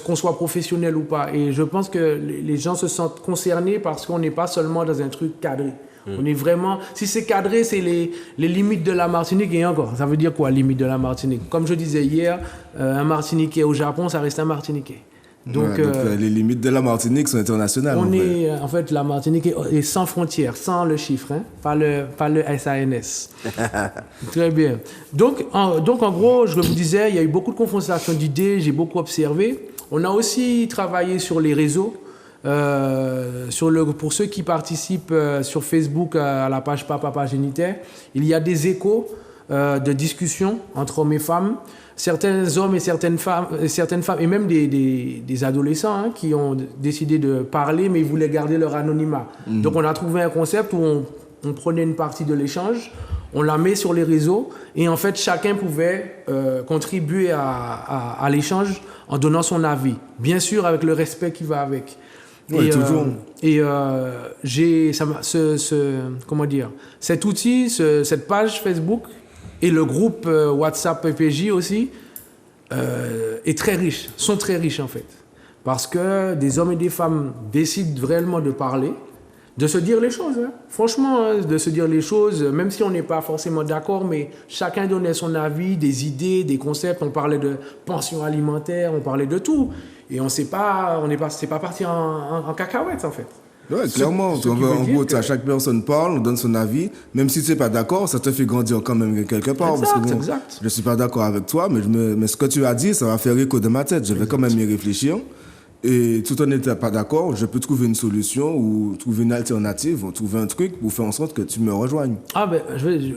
qu'on soit professionnel ou pas. Et je pense que les gens se sentent concernés parce qu'on n'est pas seulement dans un truc cadré. On est vraiment... Si c'est cadré, c'est les limites de la Martinique. Et encore, ça veut dire quoi, limite de la Martinique? Comme je disais hier, un Martiniquais au Japon, ça reste un Martiniquais. Donc, les limites de la Martinique sont internationales. En fait, la Martinique est sans frontières, sans le chiffre, hein, pas le SANS. Très bien. Donc, en gros, je vous disais, il y a eu beaucoup de confrontations d'idées, j'ai beaucoup observé. On a aussi travaillé sur les réseaux. Pour ceux qui participent sur Facebook à la page Papa Génitaire, il y a des échos de discussions entre hommes et femmes. Certains hommes et certaines femmes et même des adolescents qui ont décidé de parler, mais ils voulaient garder leur anonymat. Donc on a trouvé un concept où on prenait une partie de l'échange, on la met sur les réseaux, et en fait chacun pouvait contribuer à l'échange en donnant son avis. Bien sûr avec le respect qui va avec. Oui, toujours. Cet outil, cette page Facebook et le groupe WhatsApp PPJ aussi sont très riches en fait. Parce que des hommes et des femmes décident réellement de parler, de se dire les choses. Hein. Franchement, de se dire les choses, même si on n'est pas forcément d'accord, mais chacun donnait son avis, des idées, des concepts. On parlait de pension alimentaire, on parlait de tout. Et c'est pas parti en cacahuètes en fait. Ouais, clairement. En gros, chaque personne parle, on donne son avis. Même si tu n'es pas d'accord, ça te fait grandir quand même quelque part. Exact. Je ne suis pas d'accord avec toi, mais ce que tu as dit, ça va faire écho de ma tête. Je vais quand même y réfléchir. Et tout en n'étant pas d'accord, je peux trouver une solution ou trouver une alternative, ou trouver un truc pour faire en sorte que tu me rejoignes.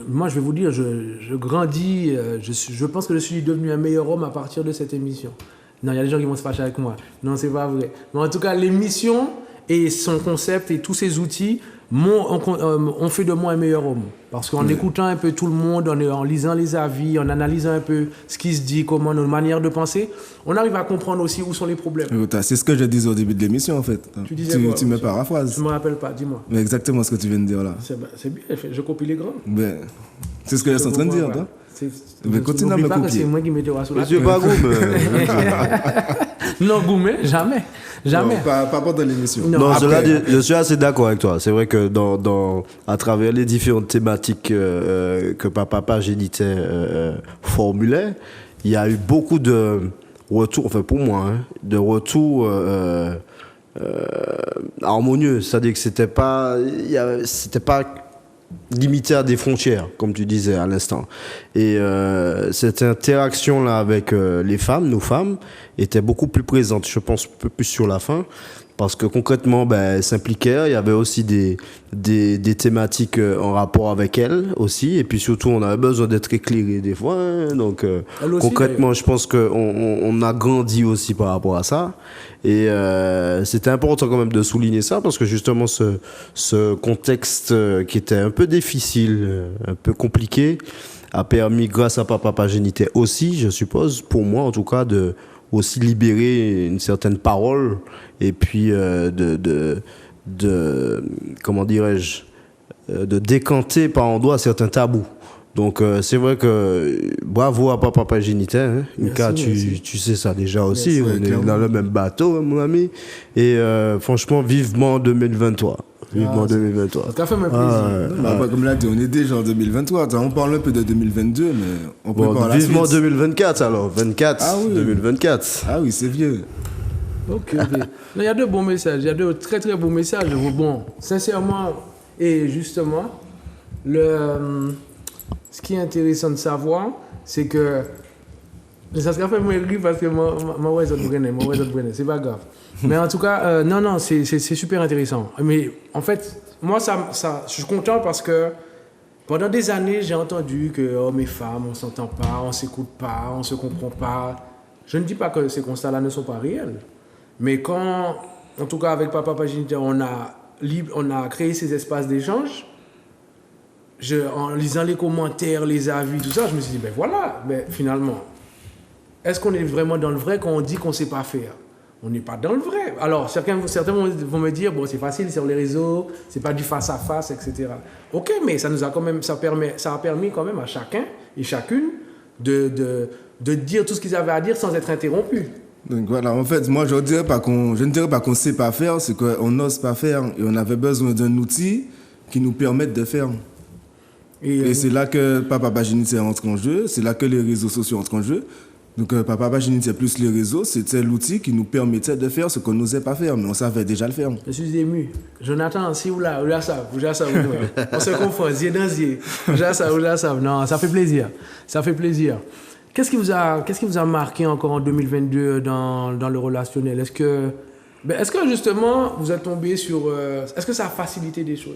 Moi, je vais vous dire, je grandis. Je pense que je suis devenu un meilleur homme à partir de cette émission. Non, il y a des gens qui vont se fâcher avec moi. Non, c'est pas vrai. Mais en tout cas, l'émission et son concept et tous ses outils ont fait de moi un meilleur homme. Parce qu'en écoutant un peu tout le monde, en lisant les avis, en analysant un peu ce qui se dit, comment nos manières de penser, on arrive à comprendre aussi où sont les problèmes. C'est ce que je disais au début de l'émission, en fait. Tu me paraphrases. Je ne me rappelle pas, dis-moi. Mais exactement ce que tu viens de dire là. C'est bien, je copie les grands. C'est ce que je suis en train de dire, toi. Mais continue à me copier. C'est moi qui mets sous la Monsieur Bagoum. Non, Goumé, jamais. Jamais. Non, pas pendant l'émission. Non, après, je suis assez d'accord avec toi. C'est vrai que à travers les différentes thématiques que Papa Génité formulait, il y a eu beaucoup de retours, enfin pour moi, de retours harmonieux. C'est-à-dire que c'était pas limité à des frontières, comme tu disais à l'instant. Et cette interaction-là avec les femmes, nos femmes, était beaucoup plus présente, je pense, un peu plus sur la fin, parce que concrètement, elle s'impliquait. Il y avait aussi des thématiques en rapport avec elles aussi, et puis surtout, on avait besoin d'être éclairé des fois. Donc, aussi, concrètement, je pense qu'on a grandi aussi par rapport à ça. Et c'était important quand même de souligner ça, parce que justement, ce contexte qui était un peu difficile, un peu compliqué, a permis, grâce à Papa Génité aussi, je suppose, pour moi en tout cas, de aussi libérer une certaine parole et puis comment dirais-je, de décanter par endroits certains tabous. Donc c'est vrai que bravo à Papa Génité, hein. Inca, tu sais ça déjà aussi. Merci, on est dans le même bateau, mon ami. Et franchement, vivement 2023. Vivement 2023. Ça fait même plaisir. Comme l'a dit, on est déjà en 2023. On parle un peu de 2022, mais on peut parler la suite. Vivement 2024 alors. 24. Ah oui. 2024. Ah oui, c'est vieux. Ok. Il y a de bons messages. Il y a de très très beaux messages. Bon, sincèrement, et justement, ce qui est intéressant de savoir, c'est que ça se fait moi rire parce que moi c'est pas grave. Mais en tout cas, non, c'est super intéressant. Mais en fait, moi, je suis content parce que pendant des années, j'ai entendu que hommes et femmes, on s'entend pas, on s'écoute pas, on se comprend pas. Je ne dis pas que ces constats-là ne sont pas réels. Mais quand, en tout cas avec Papa Génité, on a créé ces espaces d'échange, en lisant les commentaires, les avis, tout ça, je me suis dit, finalement, est-ce qu'on est vraiment dans le vrai quand on dit qu'on ne sait pas faire? On n'est pas dans le vrai. Alors, certains vont me dire, bon, c'est facile sur les réseaux, c'est pas du face-à-face, etc. Ok, mais ça a permis quand même à chacun et chacune de dire tout ce qu'ils avaient à dire sans être interrompus. Donc voilà, en fait, moi je ne dirais pas qu'on ne sait pas faire, c'est qu'on n'ose pas faire et on avait besoin d'un outil qui nous permette de faire. Et c'est là que Papa Génité entre en jeu, c'est là que les réseaux sociaux entrent en jeu. Donc Papa Génité plus les réseaux, c'était l'outil qui nous permettait de faire ce qu'on n'osait pas faire, mais on savait déjà le faire. Je suis ému. Jonathan, si vous là ça, on se confond, yeux dans yeux. Ça. Non, ça fait plaisir. Ça fait plaisir. Qu'est-ce qui vous a marqué encore en 2022 dans le relationnel? Est-ce que justement vous êtes tombé sur... est-ce que ça a facilité des choses?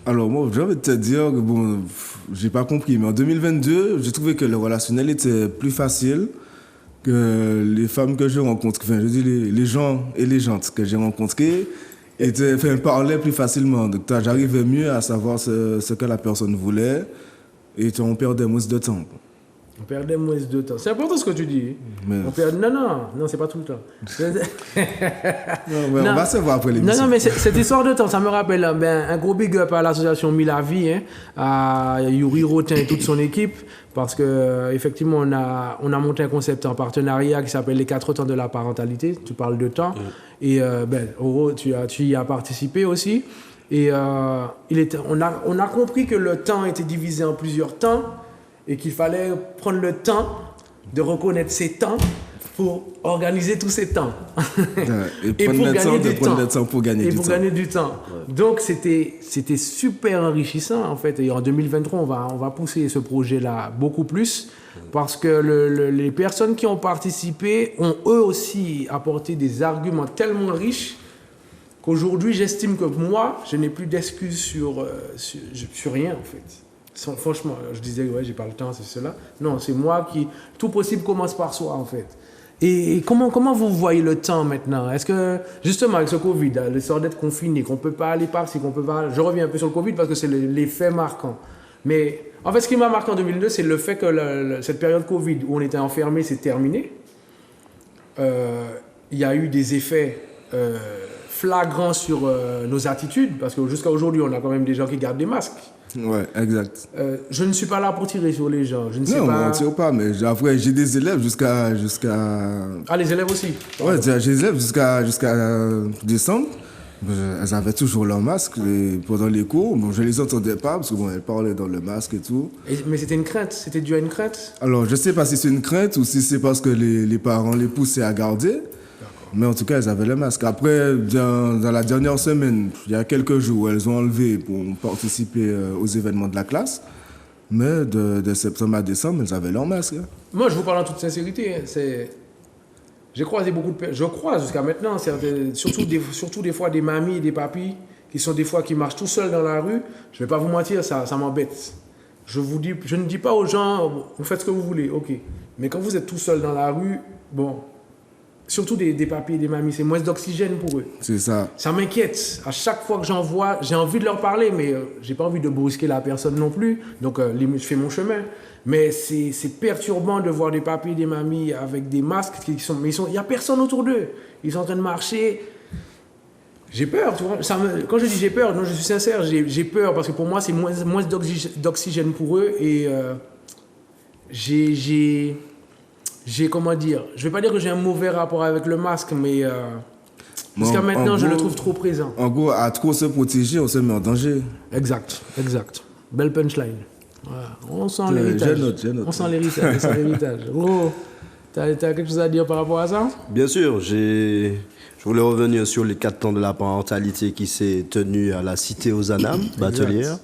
Alors moi, j'ai envie de te dire que bon, j'ai pas compris, mais en 2022, j'ai trouvé que le relationnel était plus facile, que les femmes que j'ai rencontrées, enfin je dis les gens et les jantes que j'ai rencontrées, parlaient plus facilement. Donc j'arrivais mieux à savoir ce que la personne voulait et on perdait moins de temps. On perdait moins de temps. C'est important ce que tu dis. Non, c'est pas tout le temps. On va se voir après l'émission. Non, mais cette histoire de temps, ça me rappelle un gros big up à l'association Mille à Vie, à Yuri Rotin et toute son équipe, parce qu'effectivement, on a monté un concept en partenariat qui s'appelle les 4 temps de la parentalité. Tu parles de temps. Et Oro, tu y as participé aussi. Et on a compris que le temps était divisé en plusieurs temps, et qu'il fallait prendre le temps de reconnaître ces temps pour organiser tous ces temps. Et prendre le temps pour gagner du temps. Ouais. Donc c'était super enrichissant en fait. Et en 2023, on va pousser ce projet-là beaucoup plus parce que les personnes qui ont participé ont eux aussi apporté des arguments tellement riches qu'aujourd'hui, j'estime que moi, je n'ai plus d'excuses sur rien en fait. Franchement, je disais, j'ai pas le temps, c'est cela. Non, c'est moi qui... Tout possible commence par soi, en fait. Et comment vous voyez le temps maintenant? Est-ce que, justement, avec ce Covid, le sort d'être confiné, qu'on ne peut pas aller par-ci, qu'on peut pas... Je reviens un peu sur le Covid parce que c'est l'effet marquant. Mais, en fait, ce qui m'a marqué en 2002, c'est le fait que cette période Covid où on était enfermé, c'est terminé. Il y a eu des effets flagrant sur nos attitudes, parce que jusqu'à aujourd'hui, on a quand même des gens qui gardent des masques. Ouais, exact. Je ne suis pas là pour tirer sur les gens. Je ne sais Non, pas. on ne tire pas, mais après, j'ai des élèves jusqu'à... Ah, les élèves aussi? Ouais, j'ai des élèves jusqu'à décembre. Elles avaient toujours leur masque pendant les cours. Bon, je ne les entendais pas parce qu'elles parlaient dans le masque et tout. Mais c'était une crainte? C'était dû à une crainte? Alors, je ne sais pas si c'est une crainte ou si c'est parce que les parents les poussaient à garder. Mais en tout cas, elles avaient le masque. Après, dans la dernière semaine, il y a quelques jours, elles ont enlevé pour participer aux événements de la classe. Mais de septembre à décembre, elles avaient leur masque. Hein. Moi, je vous parle en toute sincérité. J'ai croisé beaucoup de personnes. Je croise jusqu'à maintenant, surtout des fois des mamies et des papis qui marchent tout seuls dans la rue. Je ne vais pas vous mentir, ça m'embête. Je ne dis pas aux gens, vous faites ce que vous voulez, ok. Mais quand vous êtes tout seul dans la rue, bon... Surtout des papis et des mamies, c'est moins d'oxygène pour eux. C'est ça. Ça m'inquiète. À chaque fois que j'en vois, j'ai envie de leur parler, mais j'ai pas envie de brusquer la personne non plus. Donc, je fais mon chemin. Mais c'est perturbant de voir des papis et des mamies avec des masques mais il n'y a personne autour d'eux. Ils sont en train de marcher. J'ai peur, tu vois. Quand je dis j'ai peur, non, je suis sincère, j'ai peur parce que pour moi, c'est moins d'oxygène pour eux et comment dire, je vais pas dire que j'ai un mauvais rapport avec le masque, mais jusqu'à maintenant, je le trouve trop présent. En gros, à trop se protéger, on se met en danger. Exact. Belle punchline. Voilà. On sent l'héritage. On sent l'héritage. Gros, t'as quelque chose à dire par rapport à ça? Bien sûr, je voulais revenir sur les 4 temps de la parentalité qui s'est tenu à la Cité aux Anames, Batelière.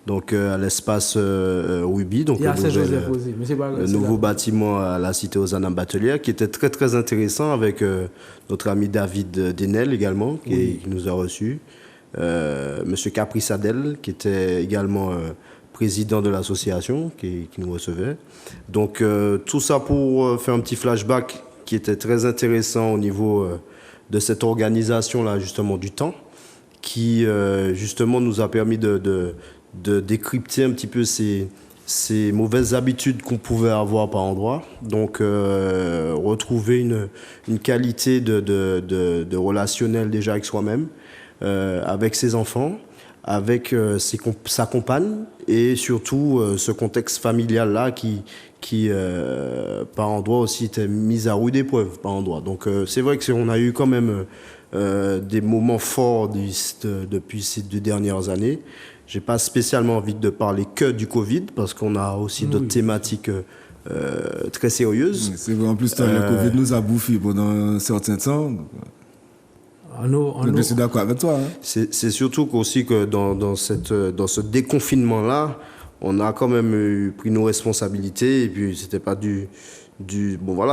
Donc à l'espace Ruby, donc le nouveau bâtiment à la Cité aux Anames Batelière, qui était très très intéressant avec notre ami David Denel également, qui nous a reçus, Monsieur Capri Sadel, qui était également président de l'association, qui nous recevait. Donc tout ça pour faire un petit flashback qui était très intéressant au niveau de cette organisation-là, justement, du temps, qui justement nous a permis de décrypter un petit peu ces mauvaises habitudes qu'on pouvait avoir par endroit. Donc, retrouver une qualité de relationnel déjà avec soi-même, avec ses enfants, avec sa compagne et surtout ce contexte familial-là qui par endroit aussi était mis à rude épreuve par endroit. Donc, c'est vrai qu'on a eu quand même des moments forts depuis ces 2 dernières années. J'ai pas spécialement envie de parler que du Covid parce qu'on a aussi d'autres thématiques très sérieuses. C'est vrai, en plus, le Covid nous a bouffé pendant un certain temps. Je suis d'accord avec toi. Hein. C'est surtout aussi que dans ce déconfinement-là, on a quand même pris nos responsabilités et puis c'était pas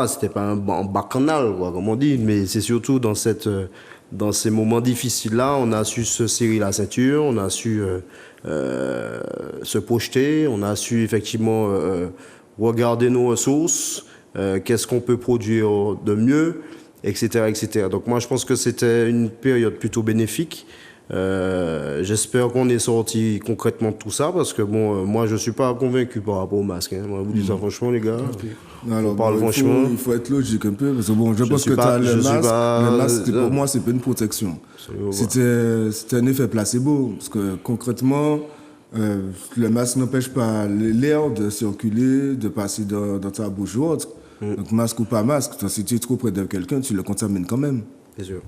c'était pas un bacchanal, comme on dit, mais c'est surtout dans ces moments difficiles-là, on a su se serrer la ceinture, on a su se projeter, on a su effectivement regarder nos ressources, qu'est-ce qu'on peut produire de mieux, etc., etc. Donc moi, je pense que c'était une période plutôt bénéfique. J'espère qu'on est sorti concrètement de tout ça parce que moi je suis pas convaincu par rapport au masque. Moi, je vous dis ça franchement, les gars. Alors, il faut être logique un peu parce que je pense que le masque pour moi c'est pas une protection. C'était un effet placebo parce que concrètement le masque n'empêche pas l'air de circuler, de passer dans ta bouche ou autre. Donc masque ou pas masque, si tu es trop près de quelqu'un, tu le contamines quand même. Bien sûr.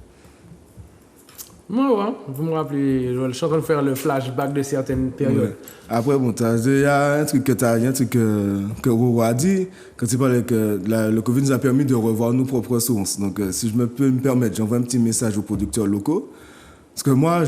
Moi, vous me rappelez, je suis en train de faire le flashback de certaines périodes. Ouais. Après, il y a un truc que Roro a dit, quand il parlait que le Covid nous a permis de revoir nos propres sources. Donc, si je peux me permettre, j'envoie un petit message aux producteurs locaux. Parce que moi,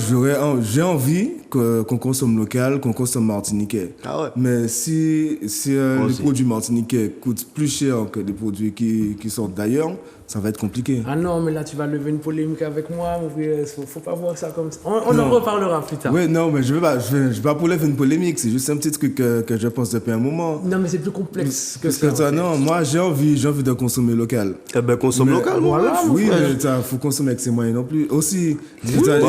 j'ai envie qu'on consomme local, qu'on consomme martiniquais. Ah ouais. Mais si les produits martiniquais coûtent plus cher que des produits qui sortent d'ailleurs, ça va être compliqué. Ah non, mais là, tu vas lever une polémique avec moi. Il ne faut pas voir ça comme ça. On en reparlera plus tard. Oui, non, mais je ne vais pas pour lever une polémique. C'est juste un petit truc que je pense depuis un moment. Non, mais c'est plus complexe que ça. ça. Non, moi, j'ai envie de consommer local. Eh ben, consomme local. Voilà. Oui, mais il faut consommer avec ses moyens non plus. Aussi,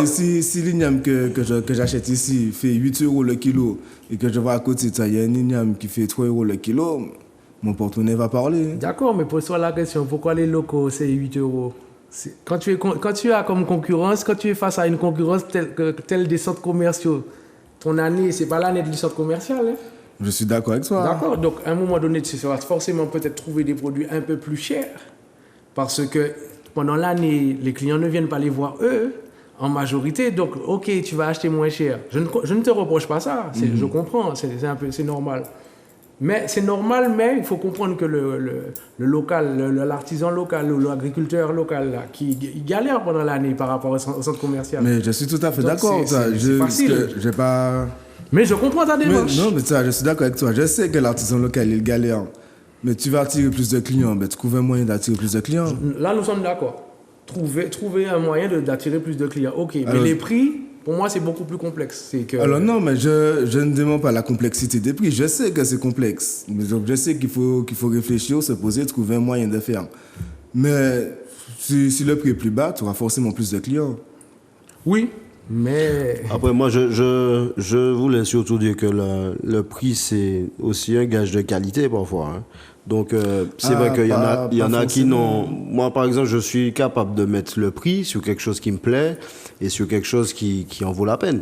si l'igname que j'achète ici fait 8 € le kilo et que je vois à côté, il y a un igname qui fait 3 € le kilo, mon porte-monnaie va parler. D'accord, mais pose-toi la question, pourquoi les locaux, c'est 8 €? Quand tu as comme concurrence, quand tu es face à une concurrence telle des centres commerciaux, ton année, c'est pas l'année du centre commercial. Hein? Je suis d'accord avec toi. D'accord. Donc, à un moment donné, tu vas forcément peut-être trouver des produits un peu plus chers. Parce que pendant l'année, les clients ne viennent pas les voir eux, en majorité. Donc, OK, tu vas acheter moins cher. Je ne te reproche pas ça. Je comprends. C'est normal. Mais c'est normal, mais il faut comprendre que le local, l'artisan local ou l'agriculteur local là, qui galère pendant l'année par rapport au centre commercial. Mais je suis tout à fait d'accord. C'est facile. J'ai pas... Mais je comprends ta démarche. Non, mais ça, je suis d'accord avec toi. Je sais que l'artisan local, il galère. Mais tu vas attirer plus de clients. Mais trouver un moyen d'attirer plus de clients. Là, nous sommes d'accord. Trouver un moyen d'attirer plus de clients. OK, mais les prix... Pour moi, c'est beaucoup plus complexe. Alors non, mais je ne demande pas la complexité des prix. Je sais que c'est complexe. Donc je sais qu'il faut réfléchir, se poser, trouver un moyen de faire. Mais si le prix est plus bas, tu auras forcément plus de clients. Oui, mais... Après, moi, je voulais surtout dire que le prix, c'est aussi un gage de qualité parfois. Hein. Donc, c'est vrai qu'il y en a qui n'ont... Moi, par exemple, je suis capable de mettre le prix sur quelque chose qui me plaît et sur quelque chose qui en vaut la peine.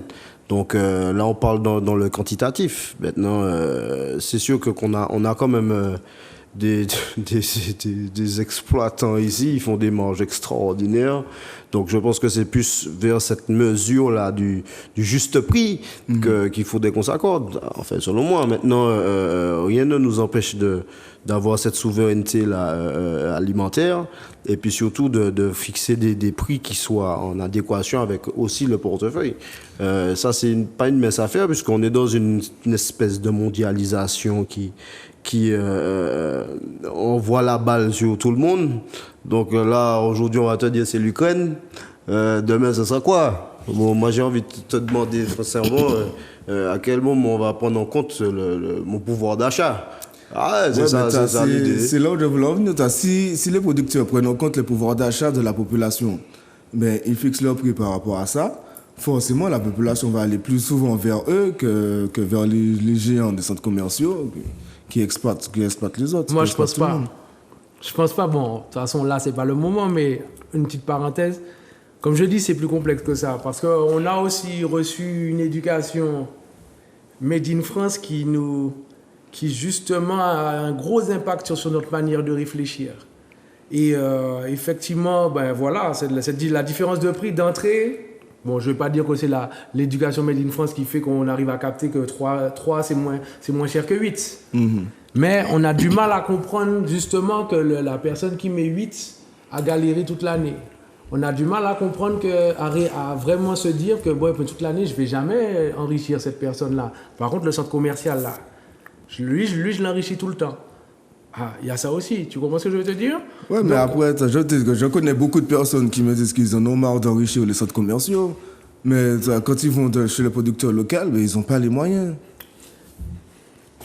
Donc, là, on parle dans le quantitatif. Maintenant, c'est sûr qu'on a quand même des exploitants ici. Ils font des marges extraordinaires. Donc, je pense que c'est plus vers cette mesure-là du juste prix qu'il faudrait qu'on s'accorde. Enfin, selon moi, maintenant, rien ne nous empêche d'avoir cette souveraineté là, alimentaire et puis surtout de fixer des prix qui soient en adéquation avec aussi le portefeuille. Ça, c'est pas une mince affaire puisqu'on est dans une espèce de mondialisation qui envoie la balle sur tout le monde. Donc là, aujourd'hui, on va te dire c'est l'Ukraine. Demain, ce sera quoi? Bon, moi, j'ai envie de te demander, sincèrement, à quel moment on va prendre en compte mon pouvoir d'achat? Ah, c'est ça l'idée. C'est là où je voulais en venir. Si les producteurs prennent en compte le pouvoir d'achat de la population, ben, ils fixent leur prix par rapport à ça, forcément, la population va aller plus souvent vers eux que vers les géants des centres commerciaux qui exploitent les autres. Moi, je pense pas. Je pense pas. Bon, de toute façon, là, c'est pas le moment, mais une petite parenthèse. Comme je dis, c'est plus complexe que ça. Parce qu'on a aussi reçu une éducation made in France qui justement a un gros impact sur notre manière de réfléchir. Et effectivement, ben voilà, c'est la différence de prix d'entrée. Bon, je ne vais pas dire que c'est l'éducation made in France qui fait qu'on arrive à capter que 3 c'est moins cher que 8. Mais on a du mal à comprendre justement que la personne qui met 8 a galéré toute l'année. On a du mal à comprendre, à vraiment se dire que bon, toute l'année, je ne vais jamais enrichir cette personne-là. Par contre, le centre commercial, là, lui, je l'enrichis tout le temps. Ah, il y a ça aussi. Tu comprends ce que je veux te dire? Ouais, mais après, je connais beaucoup de personnes qui me disent qu'ils en ont marre d'enrichir les centres commerciaux. Mais quand ils vont chez le producteur local, ils n'ont pas les moyens.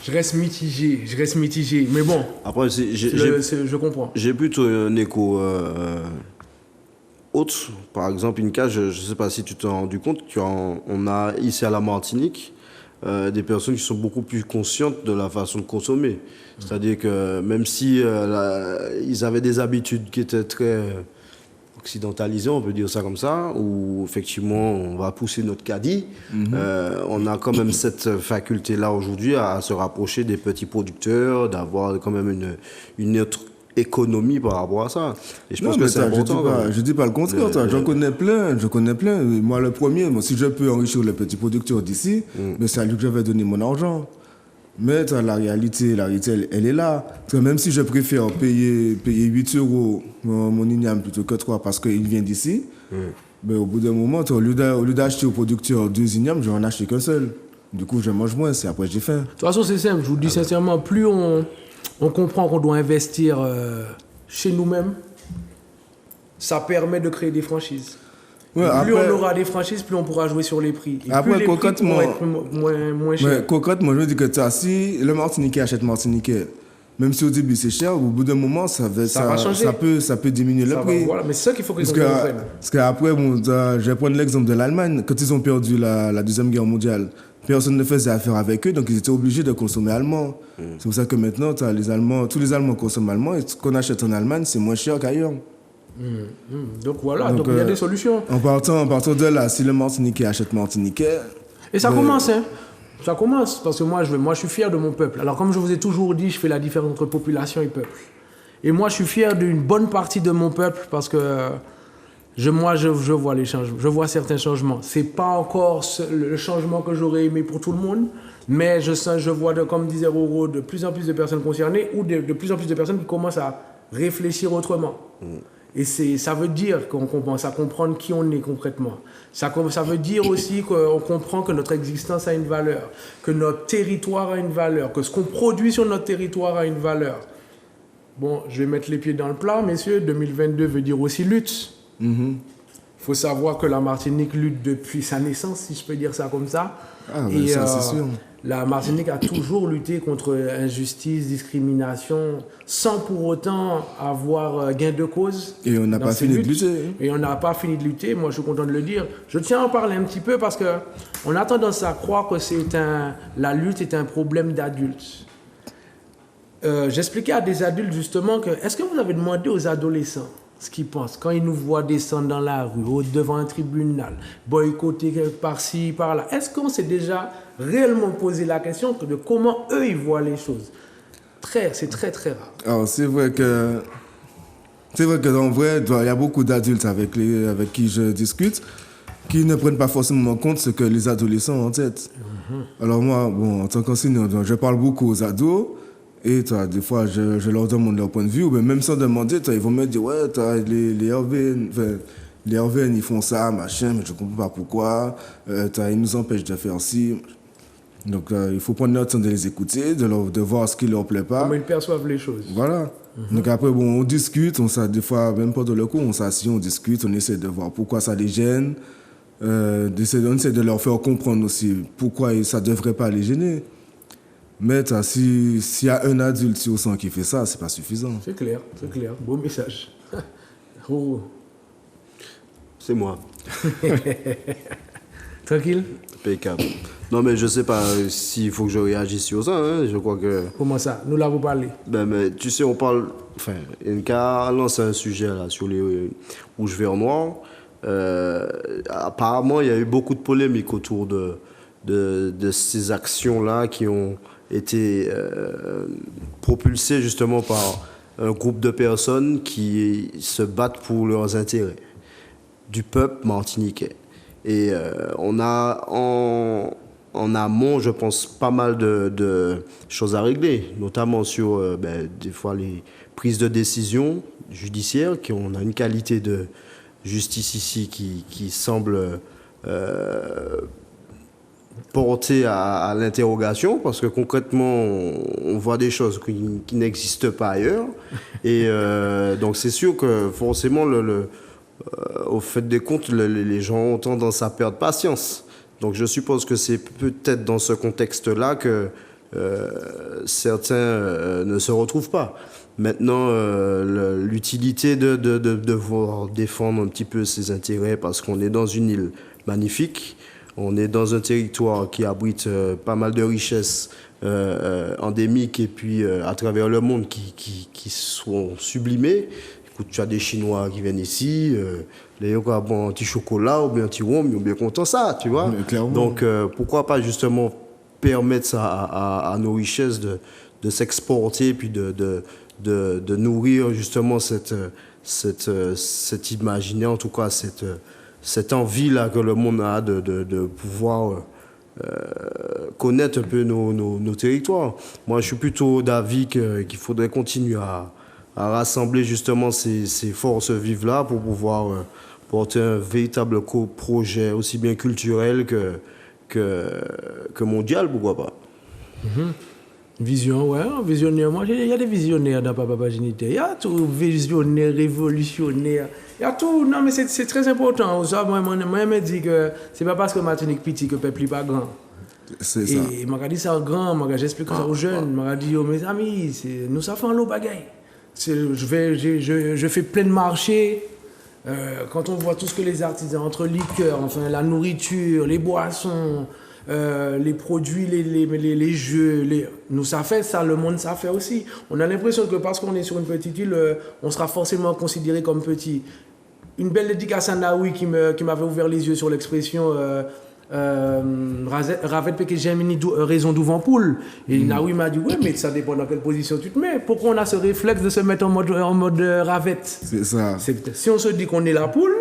Je reste mitigé. Mais bon, après, je comprends. J'ai plutôt un écho autre. Par exemple, une case, je ne sais pas si tu t'es rendu compte, on a ici à la Martinique des personnes qui sont beaucoup plus conscientes de la façon de consommer. C'est-à-dire que même si ils avaient des habitudes qui étaient très occidentalisées, on peut dire ça comme ça, où effectivement on va pousser notre caddie, on a quand même cette faculté-là aujourd'hui à se rapprocher des petits producteurs, d'avoir quand même une autre économie par rapport à ça. Et je pense que c'est important. Je dis pas le contraire. J'en connais plein. Moi, le premier, si je peux enrichir les petits producteurs d'ici, mais c'est à lui que je vais donner mon argent. Mais la réalité, elle est là. Même si je préfère payer 8 € mon igname plutôt que 3 parce qu'il vient d'ici, mais au bout d'un moment, au lieu d'acheter au producteur 2 ignames, je vais en acheter qu'un seul. Du coup, je mange moins, c'est après j'ai faim. De toute façon, c'est simple. Je vous le dis sincèrement, plus on comprend qu'on doit investir chez nous-mêmes, ça permet de créer des franchises. Ouais, plus on aura des franchises, plus on pourra jouer sur les prix. Et après, plus les prix pourront être moins chers. Ouais, concrètement, je veux dire que si le Martiniquais achète Martiniquais, même si au début c'est cher, au bout d'un moment, ça va changer. Ça peut diminuer le prix. Voilà, mais c'est ça qu'il faut qu'ils comprennent. Parce qu'après, je vais prendre l'exemple de l'Allemagne. Quand ils ont perdu la Deuxième Guerre mondiale, personne ne faisait affaire avec eux, donc ils étaient obligés de consommer allemand. C'est pour ça que maintenant, tous les Allemands consomment allemand, et ce qu'on achète en Allemagne, c'est moins cher qu'ailleurs. Donc voilà, donc il y a des solutions. En partant de là, si le Martiniquais achète Martiniquais... Et ça commence, hein. Ça commence, parce que moi, je suis fier de mon peuple. Alors, comme je vous ai toujours dit, je fais la différence entre population et peuple. Et moi, je suis fier d'une bonne partie de mon peuple, parce que je vois les changements. Je vois certains changements. Ce n'est pas encore le changement que j'aurais aimé pour tout le monde, mais je vois, comme disait Roro, de plus en plus de personnes concernées, ou de plus en plus de personnes qui commencent à réfléchir autrement. Et ça veut dire qu'on commence à comprendre qui on est concrètement. Ça veut dire aussi qu'on comprend que notre existence a une valeur, que notre territoire a une valeur, que ce qu'on produit sur notre territoire a une valeur. Bon, je vais mettre les pieds dans le plat, messieurs. 2022 veut dire aussi lutte. Il faut savoir que la Martinique lutte depuis sa naissance, si je peux dire ça comme ça. Et ça, c'est sûr. La Martinique a toujours lutté contre injustice, discrimination, sans pour autant avoir gain de cause. Et on n'a pas fini de lutter. Et on n'a pas fini de lutter, moi je suis content de le dire. Je tiens à en parler un petit peu parce qu'on a tendance à croire que la lutte est un problème d'adultes. J'expliquais à des adultes justement que, est-ce que vous avez demandé aux adolescents ce qu'ils pensent quand ils nous voient descendre dans la rue, devant un tribunal, boycotter par-ci, par-là? Est-ce qu'on s'est déjà réellement posé la question de comment eux ils voient les choses? C'est très très rare. Alors c'est vrai que en vrai, il y a beaucoup d'adultes avec qui je discute qui ne prennent pas forcément en compte ce que les adolescents ont en tête. Alors moi, en tant qu'enseignant, je parle beaucoup aux ados. Et des fois, je leur demande leur point de vue, ou même sans demander, ils vont me dire, ouais, les RVN, ils font ça, machin, mais je ne comprends pas pourquoi, ils nous empêchent de faire ci. Donc, il faut prendre notre temps de les écouter, de voir ce qui ne leur plaît pas. Comment ils perçoivent les choses. Voilà. Donc après, on discute, des fois, même pas dans le cours, on s'assied, on discute, on essaie de voir pourquoi ça les gêne, on essaie de leur faire comprendre aussi pourquoi ça ne devrait pas les gêner. Mais s'il y a un adulte sur 100 qui fait ça, c'est pas suffisant. C'est clair. Beau message. Oh. C'est moi. Tranquille? Impeccable. Non, mais je sais pas s'il faut que je réagisse sur ça. Hein. Je crois que... Comment ça? Nous l'avons parlé. Mais tu sais, on parle... Enfin, NK lance un sujet là, sur les rouges, verts, noirs. Apparemment, il y a eu beaucoup de polémiques autour de ces actions-là qui ont été propulsées justement par un groupe de personnes qui se battent pour leurs intérêts du peuple martiniquais. Et on a en amont, je pense, pas mal de choses à régler, notamment sur des fois les prises de décision judiciaires, on a une qualité de justice ici qui semble porter à l'interrogation, parce que concrètement, on voit des choses qui n'existent pas ailleurs. Et donc c'est sûr que forcément, au fait des comptes, les gens ont tendance à perdre patience. Donc je suppose que c'est peut-être dans ce contexte-là que certains ne se retrouvent pas. Maintenant, l'utilité de devoir défendre un petit peu ses intérêts, parce qu'on est dans une île magnifique, on est dans un territoire qui abrite pas mal de richesses endémiques et puis à travers le monde qui sont sublimées. Écoute, tu as des Chinois qui viennent ici, les gens qui ont un petit chocolat ou bien un petit rhum, ils sont bien contents ça, tu vois. Donc pourquoi pas justement permettre ça à nos richesses de s'exporter puis de nourrir justement cet imaginaire, en tout cas cette envie-là que le monde a de pouvoir connaître un peu nos territoires. Moi, je suis plutôt d'avis qu'il faudrait continuer à rassembler justement ces forces vives-là pour pouvoir porter un véritable projet aussi bien culturel que mondial, pourquoi pas. Vision, ouais, visionnaire. Moi, il y a des visionnaires dans Papa Génité. Il y a tout visionnaire, révolutionnaire. Il y a tout. Non, mais c'est très important. Moi, je me dis que c'est pas parce que Martinique petit que le peuple n'est pas grand. C'est ça. Et je dis ça aux grands, j'explique ça aux jeunes. Je dis, mes amis, nous ça fait un lot bagaille. Je fais plein de marchés. Quand on voit tout ce que les artisans, entre liqueurs, enfin la nourriture, les boissons, les produits, les jeux, nous ça fait ça, le monde ça fait aussi. On a l'impression que parce qu'on est sur une petite île, on sera forcément considéré comme petit. Une belle dédicace à Naoui qui m'avait ouvert les yeux sur l'expression Ravet Peke Gemini raison d'ouvant poule. Et Naoui m'a dit ouais, mais ça dépend dans quelle position tu te mets. Pourquoi on a ce réflexe de se mettre en mode Ravet? C'est ça. Si on se dit qu'on est la poule,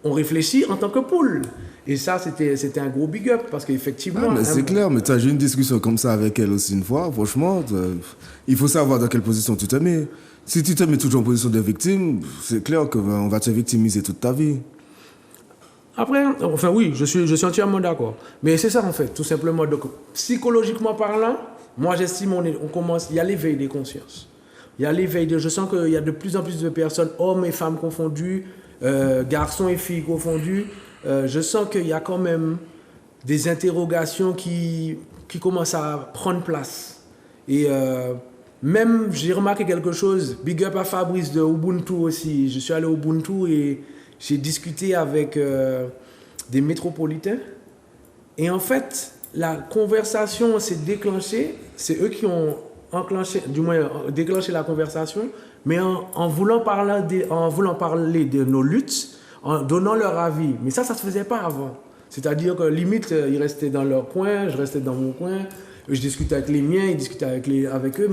on réfléchit en tant que poule. Et ça, c'était un gros big up parce qu'effectivement. Ah, mais c'est clair, mais tu as eu une discussion comme ça avec elle aussi une fois. Franchement, il faut savoir dans quelle position tu te mets. Si tu te mets toujours en position de victime, c'est clair qu'on va te victimiser toute ta vie. Après, enfin oui, je suis entièrement d'accord. Mais c'est ça en fait, tout simplement. Donc, psychologiquement parlant, moi j'estime il y a l'éveil des consciences. Il y a l'éveil je sens qu'il y a de plus en plus de personnes, hommes et femmes confondus, garçons et filles confondus. Je sens qu'il y a quand même des interrogations qui commencent à prendre place. Et même, j'ai remarqué quelque chose, big up à Fabrice de Ubuntu aussi. Je suis allé au Ubuntu et j'ai discuté avec des métropolitains. Et en fait, la conversation s'est déclenchée. C'est eux qui ont déclenché la conversation, mais en voulant parler de nos luttes, en donnant leur avis. Mais ça se faisait pas avant. C'est-à-dire que limite, ils restaient dans leur coin, je restais dans mon coin, je discutais avec les miens, ils discutaient avec eux.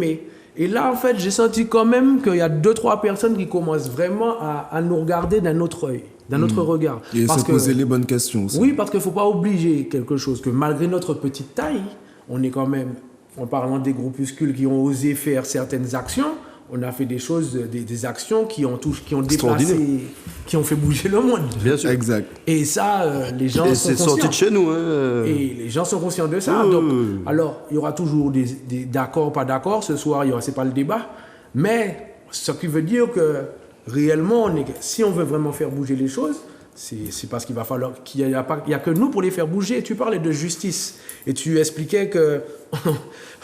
Et là, en fait, j'ai senti quand même qu'il y a 2-3 personnes qui commencent vraiment à nous regarder d'un autre œil, d'un autre regard. Et se poser les bonnes questions aussi. Oui, parce qu'il ne faut pas obliger quelque chose, que malgré notre petite taille, on est quand même, en parlant des groupuscules qui ont osé faire certaines actions, on a fait des choses, des actions qui ont déplacé, qui ont fait bouger le monde. Bien sûr. Exact. Et ça, les gens sont conscients. Et c'est sorti de chez nous. Hein. Et les gens sont conscients de ça. Donc, alors, il y aura toujours des d'accord, pas d'accord. Ce soir, c'est pas le débat. Mais ce qui veut dire que réellement, si on veut vraiment faire bouger les choses, c'est parce qu'il va falloir qu'il n'y a que nous pour les faire bouger. Tu parlais de justice et tu expliquais que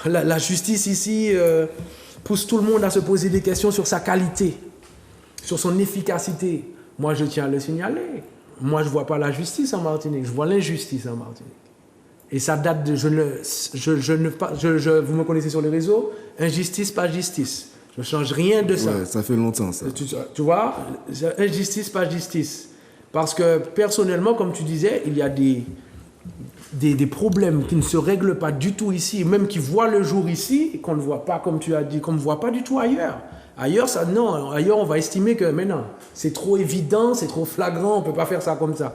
la justice ici pousse tout le monde à se poser des questions sur sa qualité, sur son efficacité. Moi, je tiens à le signaler. Moi, je ne vois pas la justice en Martinique, je vois l'injustice en Martinique. Et ça date de... vous me connaissez sur les réseaux, injustice, pas justice. Je ne change rien de ça. Ouais, ça fait longtemps, ça. Tu vois, injustice, pas justice. Parce que personnellement, comme tu disais, il y a des problèmes qui ne se règlent pas du tout ici, même qui voient le jour ici, et qu'on ne voit pas, comme tu as dit, qu'on ne voit pas du tout ailleurs. Ailleurs, on va estimer que maintenant, c'est trop évident, c'est trop flagrant, on ne peut pas faire ça comme ça.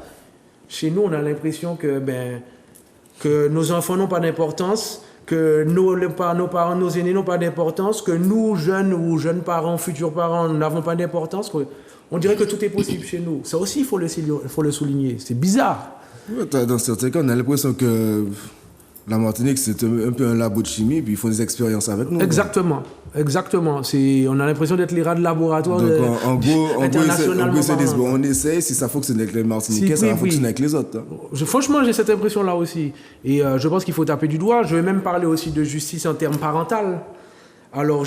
Chez nous, on a l'impression que nos enfants n'ont pas d'importance, que nos parents, nos aînés n'ont pas d'importance, que nous, jeunes ou jeunes parents, futurs parents, n'avons pas d'importance. On dirait que tout est possible chez nous. Ça aussi, il faut le souligner. C'est bizarre. Dans certains cas, on a l'impression que la Martinique, c'est un peu un labo de chimie, puis ils font des expériences avec nous. Exactement. On a l'impression d'être les rats de laboratoire. Donc, en gros, on essaye, si ça fonctionne avec les Martiniquais, ça va fonctionner avec les autres. Hein. Franchement, j'ai cette impression-là aussi. Et je pense qu'il faut taper du doigt. Je vais même parler aussi de justice en termes parental. Alors,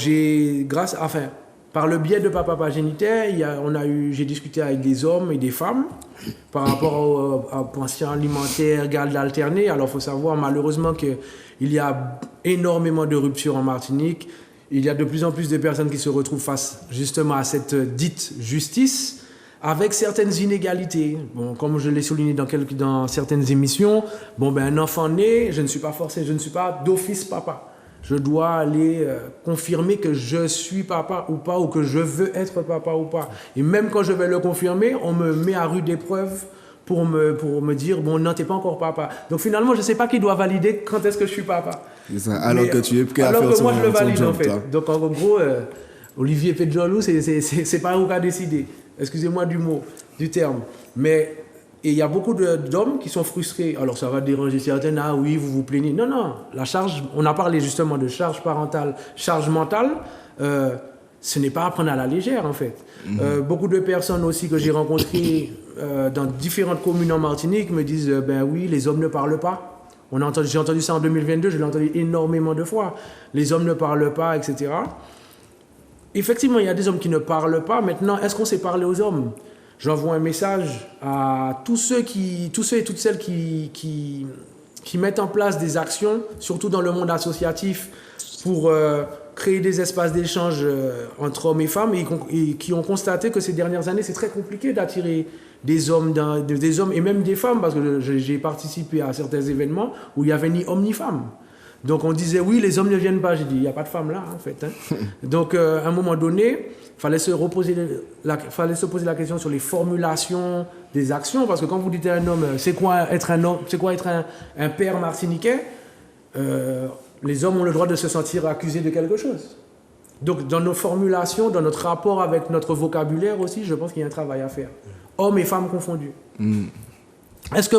par le biais de Papa Génitaire, j'ai discuté avec des hommes et des femmes par rapport aux pensions alimentaires, garde alternée. Alors, il faut savoir malheureusement qu'il y a énormément de ruptures en Martinique. Il y a de plus en plus de personnes qui se retrouvent face justement à cette dite justice avec certaines inégalités. Bon, comme je l'ai souligné dans certaines émissions, un enfant né, je ne suis pas d'office papa. Je dois aller confirmer que je suis papa ou pas, ou que je veux être papa ou pas. Et même quand je vais le confirmer, on me met à rude épreuve pour me dire, non, t'es pas encore papa. Donc finalement, je ne sais pas qui doit valider quand est-ce que je suis papa. C'est ça, alors que tu es prêt à faire alors que moi, je le ton valide job, en fait. toi. Donc en gros, Olivier Pedjolou, c'est pas eux qui a décidé. Excusez-moi du terme. Mais... Et il y a beaucoup d'hommes qui sont frustrés. Alors ça va déranger certains, ah oui, vous vous plaignez. Non, la charge, on a parlé justement de charge parentale, charge mentale, ce n'est pas à prendre à la légère en fait. Beaucoup de personnes aussi que j'ai rencontrées dans différentes communes en Martinique me disent, oui, les hommes ne parlent pas. J'ai entendu ça en 2022, je l'ai entendu énormément de fois. Les hommes ne parlent pas, etc. Effectivement, il y a des hommes qui ne parlent pas. Maintenant, est-ce qu'on sait parler aux hommes ? J'envoie un message à tous ceux et toutes celles qui qui mettent en place des actions, surtout dans le monde associatif, pour créer des espaces d'échange entre hommes et femmes, et qui ont constaté que ces dernières années, c'est très compliqué d'attirer des hommes et même des femmes, parce que j'ai participé à certains événements où il n'y avait ni hommes ni femmes. Donc on disait, oui, les hommes ne viennent pas. J'ai dit, il n'y a pas de femmes là, en fait. Hein. Donc à un moment donné, il fallait se poser la question sur les formulations des actions, parce que quand vous dites à un homme, c'est quoi être un homme, c'est quoi être un père martiniquais, les hommes ont le droit de se sentir accusés de quelque chose. Donc dans nos formulations, dans notre rapport avec notre vocabulaire aussi, je pense qu'il y a un travail à faire. Hommes et femmes confondus. Est-ce que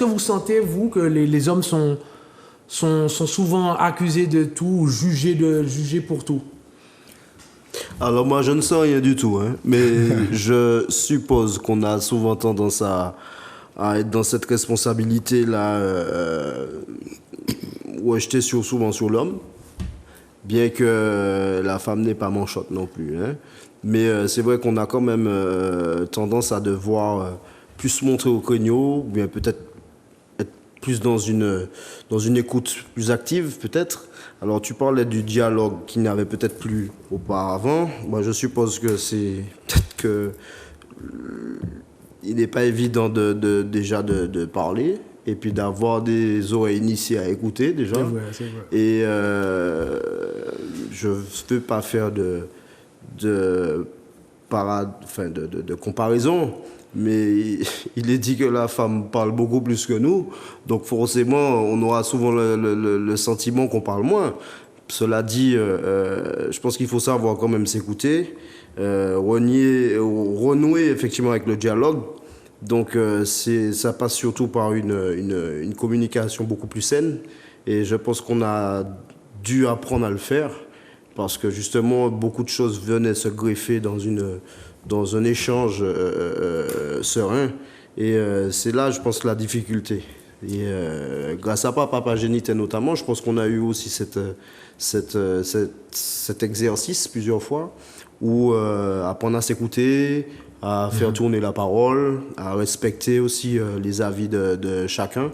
vous sentez, vous, que les hommes sont souvent accusés de tout, ou jugés pour tout? Alors moi, je ne sens rien du tout, hein, mais je suppose qu'on a souvent tendance à être dans cette responsabilité-là, où jeter souvent sur l'homme, bien que la femme n'est pas manchotte non plus. Hein. Mais c'est vrai qu'on a quand même tendance à devoir plus se montrer au cogno, ou bien peut-être être plus dans une écoute plus active, peut-être. Alors tu parlais du dialogue qui n'avait peut-être plus auparavant. Moi, je suppose que c'est peut-être que il n'est pas évident déjà de parler, et puis d'avoir des oreilles initiées à écouter déjà. C'est vrai. Et je ne veux pas faire de comparaison, mais il est dit que la femme parle beaucoup plus que nous, donc forcément on aura souvent le sentiment qu'on parle moins. Cela dit, je pense qu'il faut savoir quand même s'écouter, renouer effectivement avec le dialogue. Donc ça passe surtout par une communication beaucoup plus saine, et je pense qu'on a dû apprendre à le faire, parce que justement beaucoup de choses venaient se greffer dans un échange serein, et c'est là, je pense, la difficulté. Et grâce à Papa Génité notamment, je pense qu'on a eu aussi cet exercice plusieurs fois, où apprendre à s'écouter, à faire tourner la parole, à respecter aussi les avis de chacun,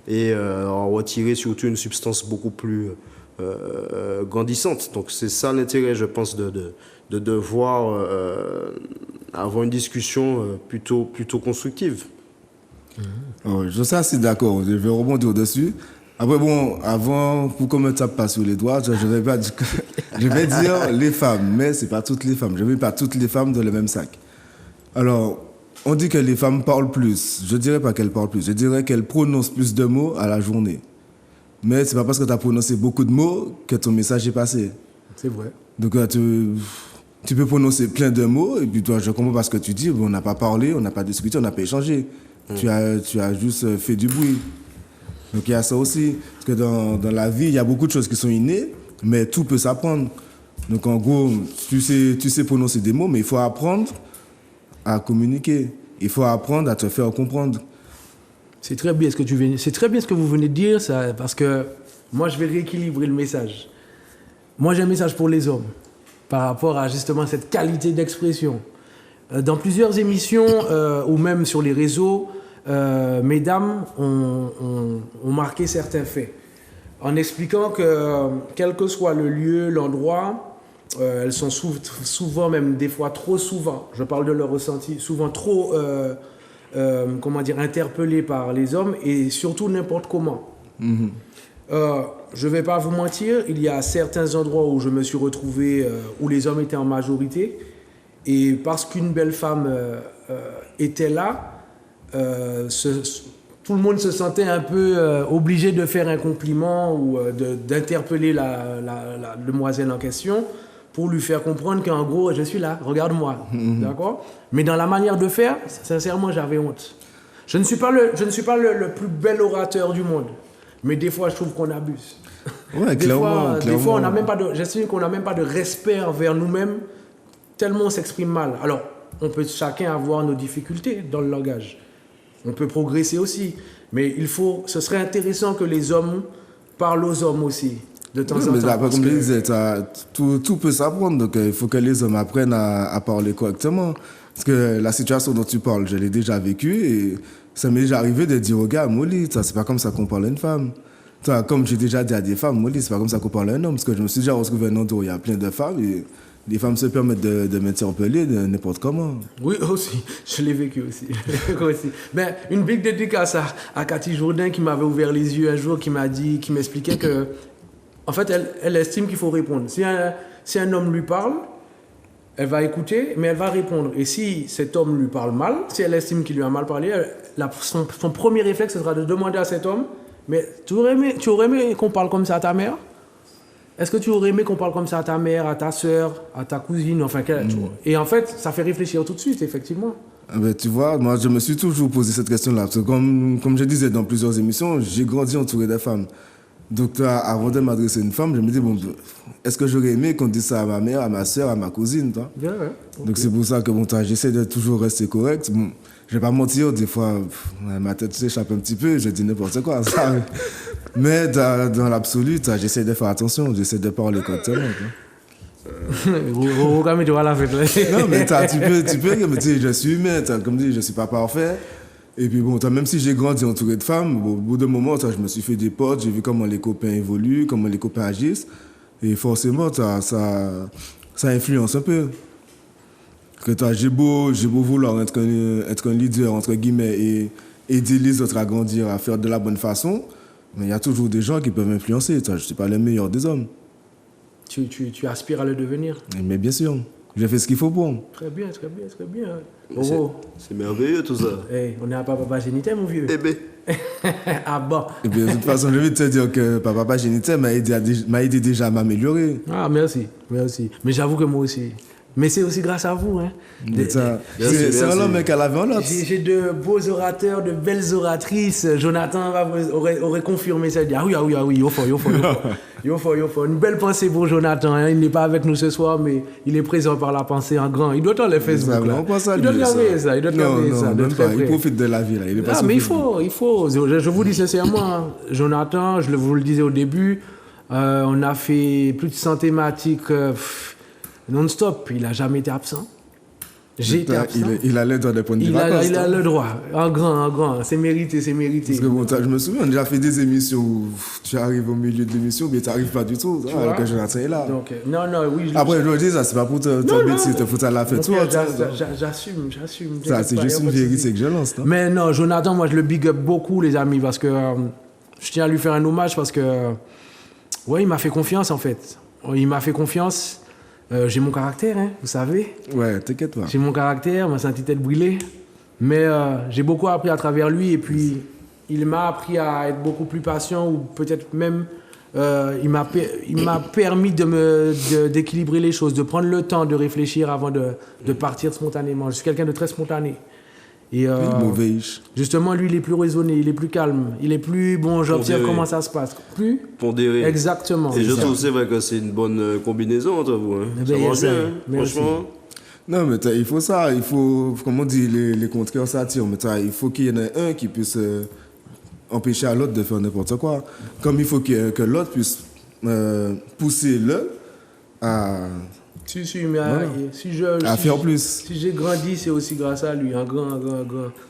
et en retirer surtout une substance beaucoup plus grandissante. Donc c'est ça l'intérêt, je pense, de devoir avoir une discussion plutôt constructive. Oui, je suis assez d'accord, je vais rebondir dessus. Après, bon, avant, pour qu'on me tape pas sur les doigts, je vais pas dire, je vais dire les femmes, mais c'est pas toutes les femmes. Je ne mets pas toutes les femmes dans le même sac. Alors, on dit que les femmes parlent plus. Je ne dirais pas qu'elles parlent plus. Je dirais qu'elles prononcent plus de mots à la journée. Mais ce n'est pas parce que tu as prononcé beaucoup de mots que ton message est passé. C'est vrai. Donc, tu peux prononcer plein de mots, et puis toi, je comprends pas ce que tu dis. On n'a pas parlé, on n'a pas discuté, on n'a pas échangé. Tu as juste fait du bruit. Donc, il y a ça aussi. Parce que dans la vie, il y a beaucoup de choses qui sont innées, mais tout peut s'apprendre. Donc, en gros, tu sais prononcer des mots, mais il faut apprendre à communiquer. Il faut apprendre à te faire comprendre. C'est très bien ce que vous venez de dire, ça, parce que moi, je vais rééquilibrer le message. Moi, j'ai un message pour les hommes par rapport à justement cette qualité d'expression. Dans plusieurs émissions ou même sur les réseaux, mesdames ont marqué certains faits en expliquant que quel que soit le lieu, l'endroit, elles sont souvent, même des fois trop souvent, je parle de leur ressenti, souvent trop interpellées par les hommes, et surtout n'importe comment. Je ne vais pas vous mentir, il y a certains endroits où je me suis retrouvé où les hommes étaient en majorité, et parce qu'une belle femme était là, tout le monde se sentait un peu obligé de faire un compliment ou d'interpeller la demoiselle en question pour lui faire comprendre qu'en gros, je suis là, regarde-moi. D'accord ? Mais dans la manière de faire, sincèrement, j'avais honte. Je ne suis pas le plus bel orateur du monde, mais des fois, je trouve qu'on abuse. Ouais, des fois, j'estime qu'on n'a même pas de respect envers nous-mêmes, tellement on s'exprime mal. Alors, on peut chacun avoir nos difficultés dans le langage. On peut progresser aussi. Mais ce serait intéressant que les hommes parlent aux hommes aussi, de temps en temps. Mais après, comme je disais, tout peut s'apprendre. Donc, il faut que les hommes apprennent à parler correctement. Parce que la situation dont tu parles, je l'ai déjà vécue. Et Ça m'est déjà arrivé de dire au gars, Molly, c'est pas comme ça qu'on parle à une femme. Comme j'ai déjà dit à des femmes, Molly, c'est pas comme ça qu'on parle à un homme. Parce que je me suis déjà retrouvé un endroit où il y a plein de femmes et les femmes se permettent de m'interpeller de n'importe comment. Oui, aussi. Je l'ai vécu aussi. Ben, une big dédicace à Cathy Jourdain qui m'avait ouvert les yeux un jour, qui m'expliquait que, en fait, elle estime qu'il faut répondre. Si un homme lui parle, elle va écouter, mais elle va répondre. Et si cet homme lui parle mal, si elle estime qu'il lui a mal parlé, son premier réflexe sera de demander à cet homme, mais tu aurais aimé qu'on parle comme ça à ta mère? Est-ce que tu aurais aimé qu'on parle comme ça à ta mère, à ta soeur, à ta cousine, enfin, Et en fait, ça fait réfléchir tout de suite, effectivement. Ben, tu vois, moi, je me suis toujours posé cette question-là. Parce que comme je disais dans plusieurs émissions, j'ai grandi entouré de femmes. Donc, avant de m'adresser à une femme, je me dis, bon, est-ce que j'aurais aimé qu'on dise ça à ma mère, à ma soeur, à ma cousine, toi? Ouais, okay. Donc, c'est pour ça que j'essaie de toujours rester correct. Bon, je vais pas mentir, des fois, ma tête s'échappe un petit peu, je dis n'importe quoi. Ça. Mais dans l'absolu, j'essaie de faire attention, j'essaie de parler correctement. Non, mais tu peux, mais tu sais, je suis humain, comme dit, je suis pas parfait. Et puis bon, même si j'ai grandi entouré de femmes, au bout d'un moment, je me suis fait des potes, j'ai vu comment les copains évoluent, comment les copains agissent. Et forcément, ça influence un peu. Que j'ai beau vouloir être un leader, entre guillemets, et aider les autres à grandir, à faire de la bonne façon, mais il y a toujours des gens qui peuvent influencer. Je ne suis pas le meilleur des hommes. Tu aspires à le devenir? Mais bien sûr. J'ai fait ce qu'il faut pour. Très bien. C'est merveilleux tout ça. Hey, on est à Papa Génité, mon vieux. Eh ben. Ah bon. Et bien, de toute façon, je vais te dire que Papa Génité m'a aidé déjà à m'améliorer. Ah, merci. Mais j'avoue que moi aussi. Mais c'est aussi grâce à vous. Hein. C'est un homme qui a la violence. J'ai de beaux orateurs, de belles oratrices. Jonathan aurait confirmé ça. Ah oui, il faut. Une belle pensée pour Jonathan. Hein. Il n'est pas avec nous ce soir, mais il est présent par la pensée en grand. Il doit être les Facebook. Il doit regarder ça. Il profite de la vie. Là. Il est pas mais il faut. Je vous dis sincèrement, Jonathan, je vous le disais au début, on a fait plus de 100 thématiques non-stop. Il n'a jamais été absent. J'ai été absent. Il a le droit de prendre des vacances. Il a le droit. En grand. C'est mérité. Parce que bon, je me souviens, on a déjà fait des émissions où tu arrives au milieu de l'émission, mais tu n'arrives pas du tout. Alors que Jonathan est là. Donc, non, oui. Après, je le dis, ça, c'est pas pour t'embêter, te foutre à la fête. J'assume. Ça, c'est juste une vérité que je lance. Non? Mais non, Jonathan, moi, je le big up beaucoup, les amis, parce que je tiens à lui faire un hommage parce que, ouais, il m'a fait confiance, en fait. Il m'a fait confiance. J'ai mon caractère, hein, vous savez. Ouais, t'inquiète pas. J'ai mon caractère, ma senti tête brûlée. Mais j'ai beaucoup appris à travers lui. Et puis, il m'a appris à être beaucoup plus patient. Ou peut-être même, il m'a permis d'équilibrer les choses, de prendre le temps de réfléchir avant de partir spontanément. Je suis quelqu'un de très spontané. Et justement, lui, il est plus raisonné, il est plus calme, il est plus bon, j'observe comment ça se passe. Plus pondéré. Exactement. Et je trouve c'est vrai que c'est une bonne combinaison entre vous. Hein. Ça marche bien, franchement. Non, mais il faut ça, il faut, comme on dit, les contraires s'attirent, mais il faut qu'il y en ait un qui puisse empêcher à l'autre de faire n'importe quoi. Comme il faut que l'autre puisse pousser l'un à... faire plus. Si j'ai grandi, c'est aussi grâce à lui. Un grand.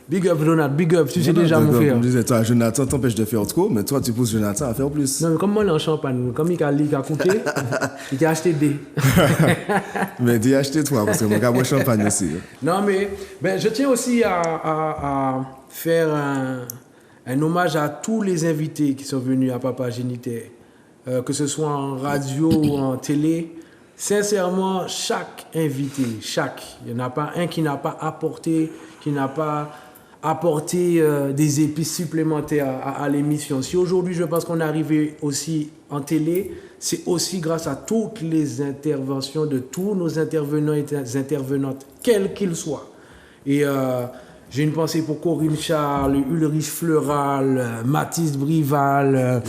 Big up, Jonathan, big up. Tu sais déjà mon frère. Comme je disais, toi, Jonathan t'empêche de faire trop, mais toi, tu pousses Jonathan à faire plus. Non, mais comme moi, il est en Champagne, comme il a coûté, il t'a acheté des. Mais dis acheter toi, parce que mon gars, moi, Champagne aussi. Non, mais je tiens aussi à faire un hommage à tous les invités qui sont venus à Papa Génité, que ce soit en radio ou en télé. Sincèrement, chaque invité, il n'y en a pas un qui n'a pas apporté des épices supplémentaires à l'émission. Si aujourd'hui, je pense qu'on est arrivé aussi en télé, c'est aussi grâce à toutes les interventions de tous nos intervenants et intervenantes, quels qu'ils soient. Et j'ai une pensée pour Corinne Charles, Ulrich Fleural, Mathis Brival,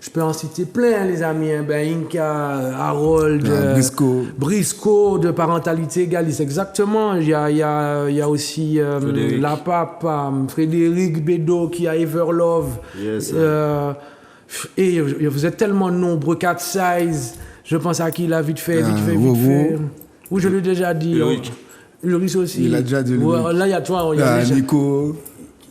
je peux en citer plein, les amis, Inca, Harold, Briscoe de Parentalité Égaliste, exactement. Il y a aussi La Pape, Frédéric Bédot qui a Everlove. Yes, et vous êtes tellement nombreux, Cat Size, je pense à qui il a vite fait. Ou je l'ai déjà dit. Ulrich aussi. Il a déjà dit. Là, il y a toi. Nico.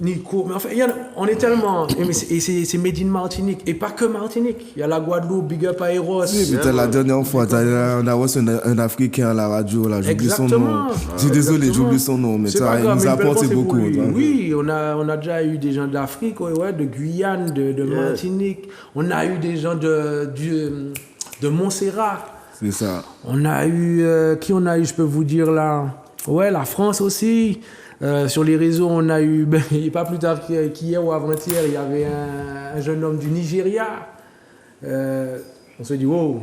Nico, mais enfin, on est tellement. Et c'est Made in Martinique. Et pas que Martinique. Il y a la Guadeloupe, Big Up Aéros. Oui, mais la dernière fois, on a reçu un Africain à la radio, là, j'oublie son nom. Je suis désolé, j'oublie son nom, mais ça, il nous a apporté beaucoup. Oui, on a déjà eu des gens d'Afrique, ouais, de Guyane, de Martinique. On a eu des gens de Montserrat. C'est ça. On a eu. Qui on a eu, je peux vous dire là? Ouais, la France aussi. Sur les réseaux, on a eu, pas plus tard qu'hier ou avant-hier, il y avait un jeune homme du Nigeria. On se dit, wow,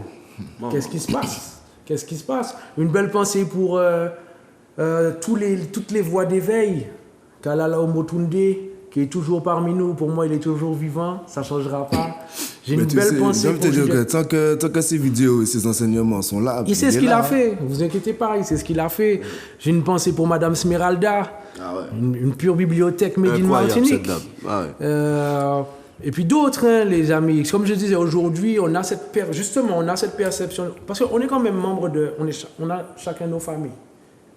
qu'est-ce qui se passe? Qu'est-ce qui se passe? Une belle pensée pour toutes les voix d'éveil. Kalala Omotunde, qui est toujours parmi nous. Pour moi, il est toujours vivant, ça ne changera pas. J'ai une belle pensée pour dire que tant que ces vidéos et ces enseignements sont là... Il sait ce qu'il a fait, ne vous inquiétez pas, il sait ce qu'il a fait. J'ai une pensée pour Madame Smeralda, une pure bibliothèque Made in Martinique. Et puis d'autres, hein, les amis. Comme je disais, aujourd'hui, on a cette perception. Parce qu'on est quand même membre de... On a chacun nos familles,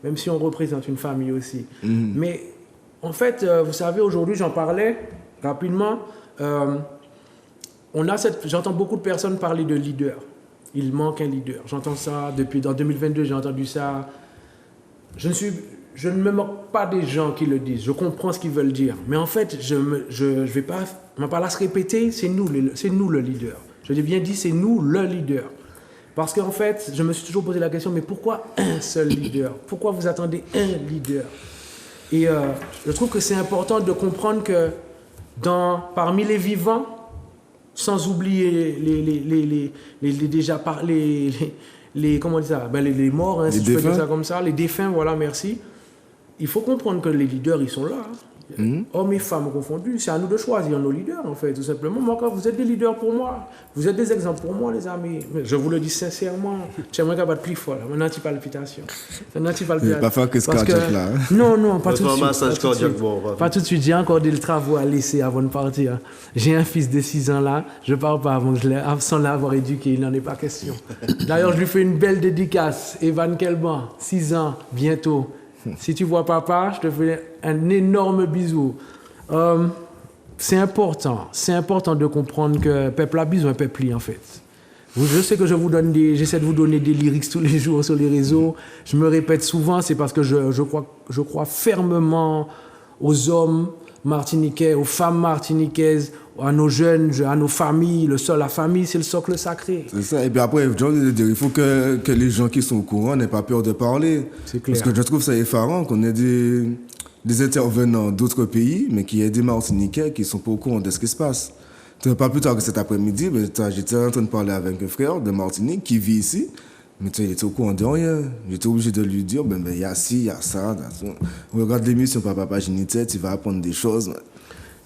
même si on représente une famille aussi. Mais en fait, vous savez, aujourd'hui, j'en parlais rapidement... J'entends beaucoup de personnes parler de leader. Il manque un leader. J'entends ça depuis en 2022, j'ai entendu ça. Je ne me moque pas des gens qui le disent. Je comprends ce qu'ils veulent dire. Mais en fait, je vais pas là se répéter, c'est nous le leader. Je l'ai bien dit, c'est nous le leader. Parce qu'en fait, je me suis toujours posé la question, mais pourquoi un seul leader? Pourquoi vous attendez un leader? Et je trouve que c'est important de comprendre que parmi les vivants, sans oublier comment dire ça, les morts, hein, si je peux dire ça comme ça, les défunts, voilà, merci. Il faut comprendre que les leaders, ils sont là. Hommes et femmes confondus, c'est à nous de choisir nos leaders, en fait, tout simplement. Moi, quand vous êtes des leaders pour moi, vous êtes des exemples pour moi, les amis. Je vous le dis sincèrement. J'aimerais qu'à battre plus fort, là, une antipalpitation. C'est une antipalpitation. Pas faire que ce cardiaque là. Non, pas tout de suite. Pas tout de suite. J'ai encore des travaux à laisser avant de partir. J'ai un fils de 6 ans là. Je ne pars pas sans l'avoir éduqué. Il n'en est pas question. D'ailleurs, je lui fais une belle dédicace. Evan Kelban, 6 ans, bientôt. Si tu vois papa, je te fais un énorme bisou. C'est important de comprendre que le peuple a besoin de peuple en fait. Je sais que j'essaie de vous donner des lyrics tous les jours sur les réseaux. Je me répète souvent, c'est parce que je crois fermement aux hommes martiniquais, aux femmes martiniquaises, à nos jeunes, à nos familles. La famille, c'est le socle sacré. C'est ça. Et puis après, il faut que les gens qui sont au courant n'aient pas peur de parler. C'est clair. Parce que je trouve ça effarant qu'on ait des intervenants d'autres pays, mais qui aient des Martiniquais qui sont pas au courant de ce qui se passe. Pas plus tard que cet après-midi, j'étais en train de parler avec un frère de Martinique qui vit ici. Mais il était au courant de rien. J'étais obligé de lui dire, il y a ci, il y a ça. Regarde l'émission Papa Génité, tu vas apprendre des choses.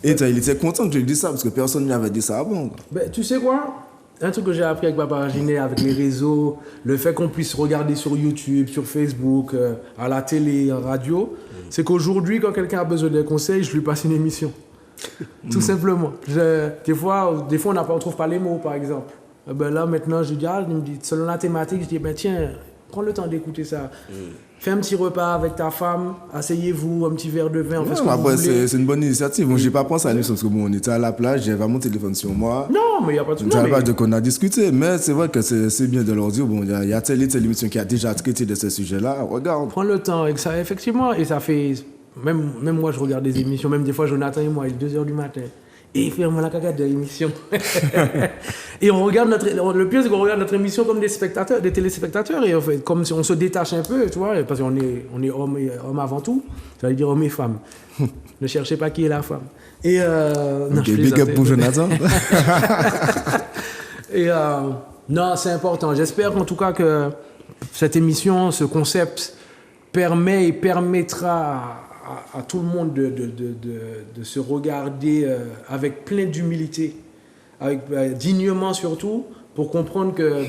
Et il était content que je lui dise ça, parce que personne ne lui avait dit ça avant. Tu sais quoi? Un truc que j'ai appris avec Papa Géné, avec les réseaux, le fait qu'on puisse regarder sur YouTube, sur Facebook, à la télé, en radio, c'est qu'aujourd'hui, quand quelqu'un a besoin de conseils, je lui passe une émission. Tout simplement. Des fois, on ne trouve pas les mots, par exemple. Là, maintenant, je dis, il me dit, selon la thématique, je dis, tiens, prends le temps d'écouter ça. Fais un petit repas avec ta femme, asseyez-vous, un petit verre de vin, fait ce que vous voulez. C'est une bonne initiative. Bon, je n'ai pas pensé à nous, parce qu'on était à la plage, j'avais mon téléphone sur moi. Non, mais il n'y a pas de souci. On a discuté, mais c'est vrai que c'est bien de leur dire, il y a telle émission qui a déjà traité de ce sujet-là, regarde. Prends le temps, et ça, effectivement, et ça fait... Même moi, je regarde des émissions, même des fois, Jonathan et moi, il est 2h du matin. Et il fait la cagade de l'émission. Et on regarde le pire, c'est qu'on regarde notre émission comme des spectateurs, des téléspectateurs. Et en fait, comme si on se détache un peu, tu vois, parce qu'on est homme avant tout. Ça veut dire homme et femme. Ne cherchez pas qui est la femme. Et big up pour Jonathan. Et non, c'est important. J'espère en tout cas que cette émission, ce concept permet et permettra à tout le monde de se regarder avec plein d'humilité, dignement surtout, pour comprendre que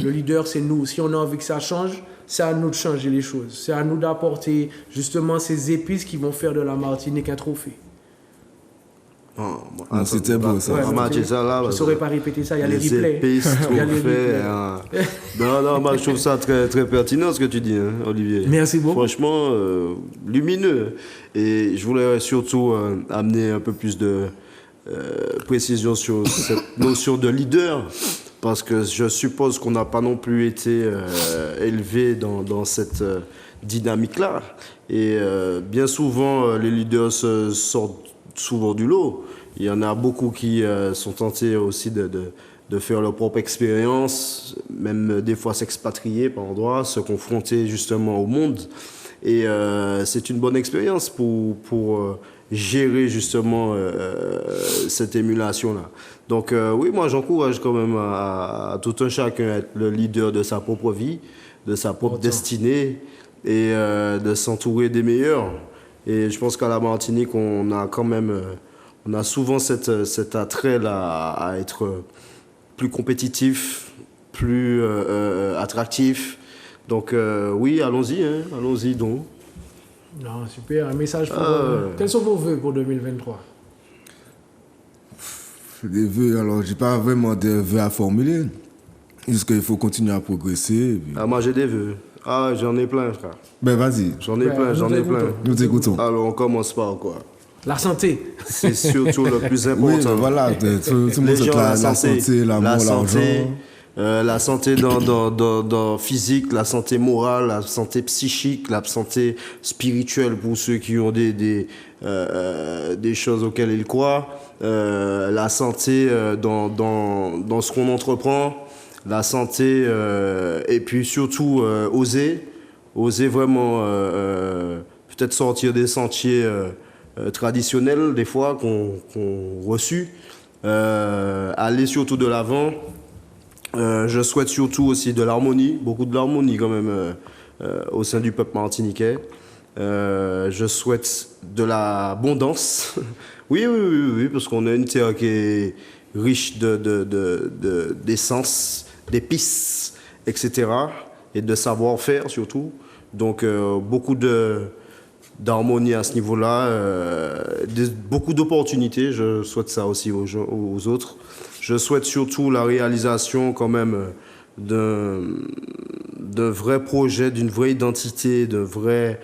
le leader, c'est nous. Si on a envie que ça change, c'est à nous de changer les choses. C'est à nous d'apporter justement ces épices qui vont faire de la Martinique un trophée. C'était beau ça. Ouais, je ne saurais pas répéter ça, il y a les replays. Non, moi je trouve ça très, très pertinent ce que tu dis, hein, Olivier. Merci beaucoup. Franchement, lumineux. Et je voulais surtout amener un peu plus de précision sur cette notion de leader, parce que je suppose qu'on n'a pas non plus été élevé dans cette dynamique-là. Et bien souvent, les leaders sortent souvent du lot. Il y en a beaucoup qui sont tentés aussi de faire leur propre expérience, même des fois s'expatrier par endroits, se confronter justement au monde. Et c'est une bonne expérience pour gérer justement cette émulation-là. Donc oui, moi j'encourage quand même à tout un chacun à être le leader de sa propre vie, de sa propre destinée, et de s'entourer des meilleurs. Et je pense qu'à la Martinique, on a quand même, on a souvent cet attrait-là à être plus compétitif, plus attractif. Donc oui, allons-y, hein, allons-y donc. Non, super, un message pour... Quels sont vos vœux pour 2023? Des vœux, alors j'ai pas vraiment de vœux à formuler. Juste qu'il faut continuer à progresser. Puis... moi j'ai des vœux. J'en ai plein, frère. Ben vas-y. J'en ai plein. Nous t'écoutons. Alors on commence par quoi? La santé. C'est surtout le plus important. Oui, ben voilà. Tout le monde sait la santé, l'amour, l'argent. La santé dans physique, la santé morale, la santé psychique, la santé spirituelle pour ceux qui ont des choses auxquelles ils croient, la santé dans ce qu'on entreprend, la santé et puis surtout oser vraiment peut-être sortir des sentiers traditionnels des fois qu'on reçut, aller surtout de l'avant. Je souhaite surtout aussi de l'harmonie, beaucoup de l'harmonie quand même au sein du peuple martiniquais. Je souhaite de l'abondance. Oui, parce qu'on a une terre qui est riche d'essence, d'épices, etc. Et de savoir-faire surtout. Donc beaucoup d'harmonie à ce niveau-là, beaucoup d'opportunités. Je souhaite ça aussi aux autres. Je souhaite surtout la réalisation quand même d'un vrai projet, d'une vraie identité, d'un vrai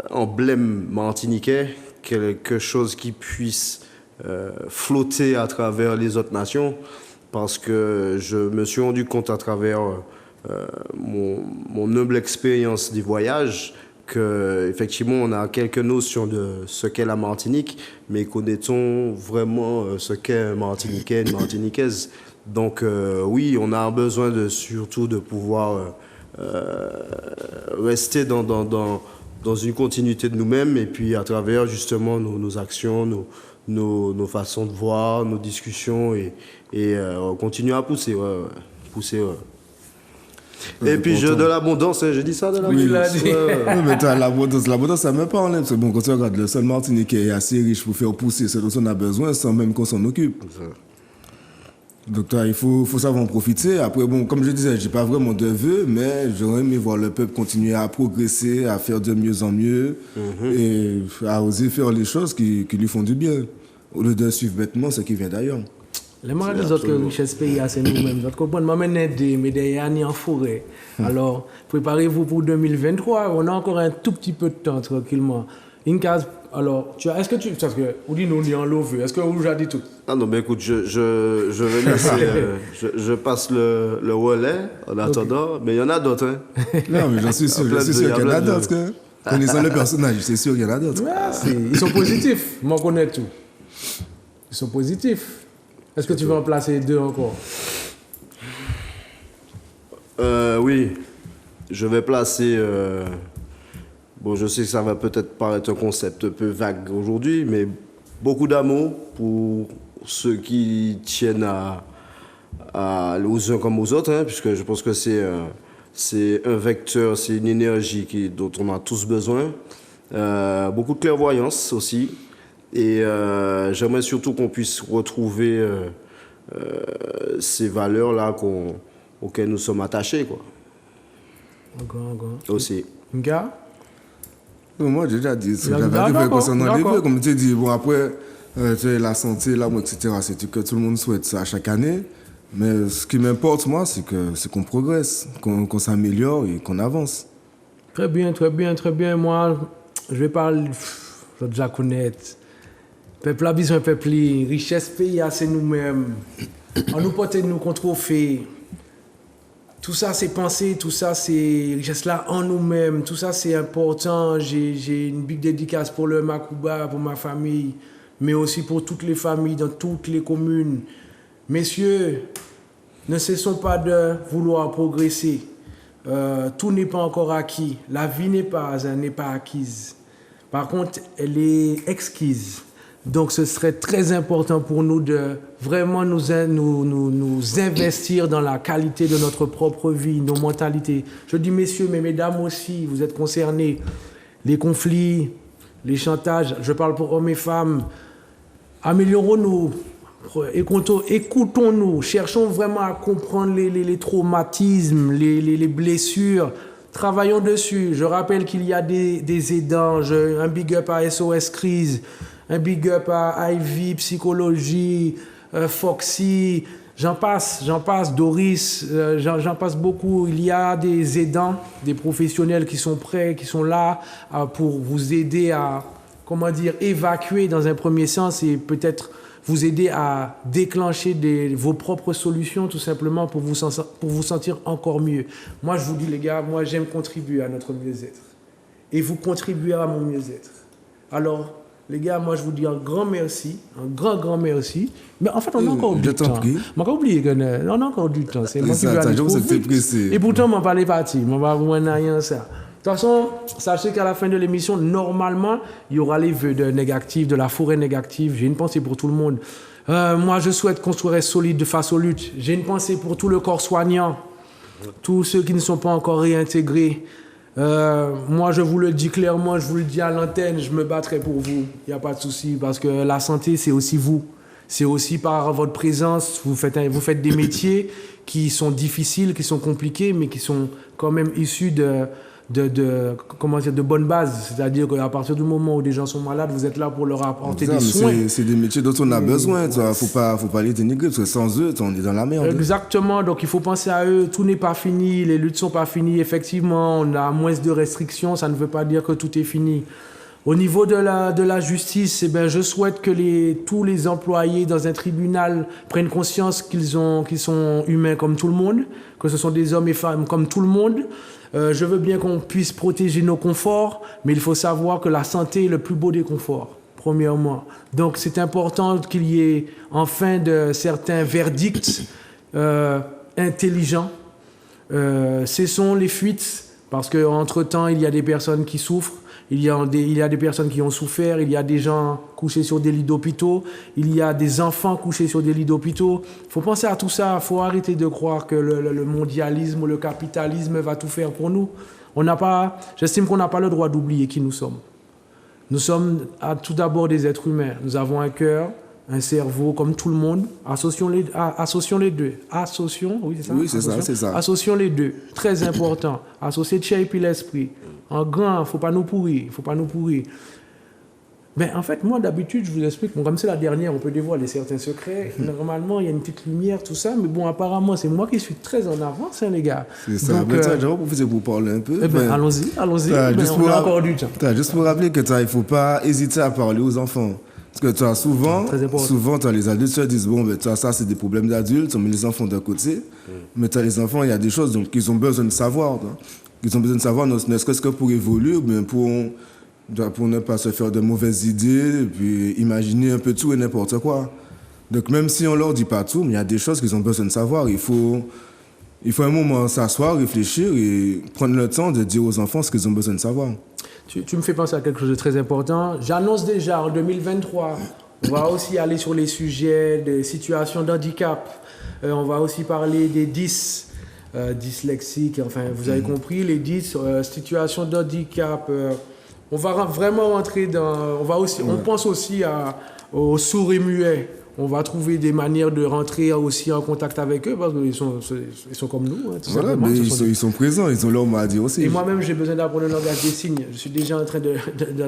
emblème martiniquais, quelque chose qui puisse flotter à travers les autres nations, parce que je me suis rendu compte à travers mon humble expérience des voyages qu'effectivement on a quelques notions de ce qu'est la Martinique, mais connaît-on vraiment ce qu'est un Martiniquais, une Martiniquaise? Donc oui, on a besoin surtout de pouvoir rester dans une continuité de nous-mêmes, et puis à travers justement nos actions, nos façons de voir, nos discussions, et continuer à pousser. Pousser. Et puis de l'abondance, j'ai dit ça de l'abondance. Oui, tu l'as dit. Oui, mais l'abondance, ça ne me parle. Parce que bon, quand tu regardes, le seul Martiniquais est assez riche pour faire pousser ce dont on a besoin sans même qu'on s'en occupe. Donc il faut savoir en profiter. Après, bon, comme je disais, je n'ai pas vraiment de vœux, mais j'aurais aimé voir le peuple continuer à progresser, à faire de mieux en mieux, et à oser faire les choses qui lui font du bien, au lieu de suivre bêtement ce qui vient d'ailleurs. Les marques des autres richesses pays, c'est nous-mêmes. Vous comprenez, m'amène des médailles en forêt. Alors, préparez-vous pour 2023. On a encore un tout petit peu de temps, tranquillement. Une case. Alors, est-ce que tu. Parce que, on dit nous, on est en love. Est-ce que vous avez dit tout? Ah non, mais écoute, je vais laisser. je passe le relais en attendant, mais il y en a d'autres. Hein. Non, mais j'en suis sûr. Je suis sûr qu'il y en a d'autres. Connaissant le personnage, c'est sûr qu'il y en a d'autres. Ils sont positifs. Moi, je connais tout. Ils sont positifs. Est-ce que tu veux en placer deux encore? Oui. Je vais placer... bon, je sais que ça va peut-être paraître un concept un peu vague aujourd'hui, mais beaucoup d'amour pour ceux qui tiennent aux uns comme aux autres, hein, puisque je pense que c'est un vecteur, c'est une énergie dont on a tous besoin. Beaucoup de clairvoyance aussi. Et j'aimerais surtout qu'on puisse retrouver ces valeurs-là auxquelles nous sommes attachés, quoi. Aussi. Nga? Moi, j'ai déjà dit ce que j'avais dit concernant les vœux. Comme tu dis, bon, après, La santé, l'amour, etc. C'est que tout le monde souhaite ça chaque année. Mais ce qui m'importe, moi, c'est qu'on progresse, qu'on s'améliore et qu'on avance. Très bien, très bien, très bien. Moi, je vais parler, je dois déjà connaître. Peuple a besoin de peuple, richesse pays, c'est nous-mêmes. On nous porte nous contre fait. Tout ça, c'est pensée, tout ça, c'est richesse-là en nous-mêmes. Tout ça, c'est important. J'ai une big dédicace pour le Macouba, pour ma famille, mais aussi pour toutes les familles dans toutes les communes. Messieurs, ne cessons pas de vouloir progresser. Tout n'est pas encore acquis. La vie n'est pas acquise. Par contre, elle est exquise. Donc, ce serait très important pour nous de vraiment nous investir dans la qualité de notre propre vie, nos mentalités. Je dis messieurs, mais mesdames aussi, vous êtes concernés. Les conflits, les chantages, je parle pour hommes et femmes. Améliorons-nous, écoutons-nous, cherchons vraiment à comprendre les traumatismes, les blessures. Travaillons dessus. Je rappelle qu'il y a des aidants. Un big up à SOS Crise. Un big up à Ivy, Psychologie, Foxy, j'en passe, Doris, j'en passe beaucoup. Il y a des aidants, des professionnels qui sont prêts, qui sont là pour vous aider à, évacuer dans un premier sens et peut-être vous aider à déclencher vos propres solutions tout simplement pour vous sentir encore mieux. Moi, je vous dis les gars, moi j'aime contribuer à notre mieux-être. Et vous contribuez à mon mieux-être. Alors, les gars, moi, je vous dis un grand merci, un grand merci. Mais en fait, on a encore du temps. On a oublié qu'on a encore du temps. C'est moi qui vais aller trop vite. Et pourtant, on n'est pas parti. On va vous rien ça. De toute façon, sachez qu'à la fin de l'émission, normalement, il y aura les vœux de négatif, de la forêt négative. J'ai une pensée pour tout le monde. Moi, je souhaite qu'on soit solide face aux luttes. J'ai une pensée pour tout le corps soignant, tous ceux qui ne sont pas encore réintégrés. Moi, je vous le dis clairement, je vous le dis à l'antenne, je me battrai pour vous. Il n'y a pas de souci, parce que la santé, c'est aussi vous. C'est aussi par votre présence, vous faites des métiers qui sont difficiles, qui sont compliqués, mais qui sont quand même issus de bonnes bases. C'est-à-dire qu'à partir du moment où des gens sont malades, vous êtes là pour leur apporter des soins. C'est des métiers dont on a besoin. Il ne faut pas les dénigrer, parce que sans eux, on est dans la merde. Exactement. Donc, il faut penser à eux. Tout n'est pas fini. Les luttes ne sont pas finies. Effectivement, on a moins de restrictions. Ça ne veut pas dire que tout est fini. Au niveau de la justice, je souhaite que tous les employés dans un tribunal prennent conscience qu'ils sont humains comme tout le monde, que ce sont des hommes et femmes comme tout le monde. Je veux bien qu'on puisse protéger nos conforts, mais il faut savoir que la santé est le plus beau des conforts, premièrement. Donc, c'est important qu'il y ait enfin de certains verdicts intelligents. Cessons les fuites, parce qu'entre-temps, il y a des personnes qui souffrent. Il y a des personnes qui ont souffert, il y a des gens couchés sur des lits d'hôpitaux, il y a des enfants couchés sur des lits d'hôpitaux. Il faut penser à tout ça, il faut arrêter de croire que le mondialisme ou le capitalisme va tout faire pour nous. J'estime qu'on n'a pas le droit d'oublier qui nous sommes. Nous sommes tout d'abord des êtres humains. Nous avons un cœur, un cerveau comme tout le monde. Associons les deux. Oui, c'est ça. Associons les deux. Très important. Associer le chair et puis l'esprit. En grand, il ne faut pas nous pourrir. Mais en fait, moi, d'habitude, je vous explique, comme c'est la dernière, on peut dévoiler certains secrets. Normalement, il y a une petite lumière, tout ça. Mais bon, apparemment, c'est moi qui suis très en avance, les gars. C'est ça. Donc, j'aimerais profiter pour parler un peu. Allons-y. On a encore du temps. Juste pour rappeler qu'il ne faut pas hésiter à parler aux enfants. Parce que souvent, les adultes se disent, ça, c'est des problèmes d'adultes, on met les enfants d'un côté. Mais les enfants, il y a des choses qu'ils ont besoin de savoir. Ils ont besoin de savoir, ne serait-ce que pour évoluer, mais pour ne pas se faire de mauvaises idées, et puis imaginer un peu tout et n'importe quoi. Donc même si on ne leur dit pas tout, mais il y a des choses qu'ils ont besoin de savoir. Il faut un moment s'asseoir, réfléchir et prendre le temps de dire aux enfants ce qu'ils ont besoin de savoir. Tu me fais penser à quelque chose de très important. J'annonce déjà en 2023, on va aussi aller sur les sujets des situations d'handicap. On va aussi parler des 10. Dyslexiques, enfin vous avez compris, les 10 situations d'handicap. On va vraiment rentrer dans... On pense aussi aux sourds et muets. on va trouver des manières de rentrer aussi en contact avec eux parce qu'ils sont comme nous. Hein, voilà, mais ils sont présents, ils ont leur mot à dire aussi. Et moi-même, j'ai besoin d'apprendre le langage des signes. Je suis déjà en train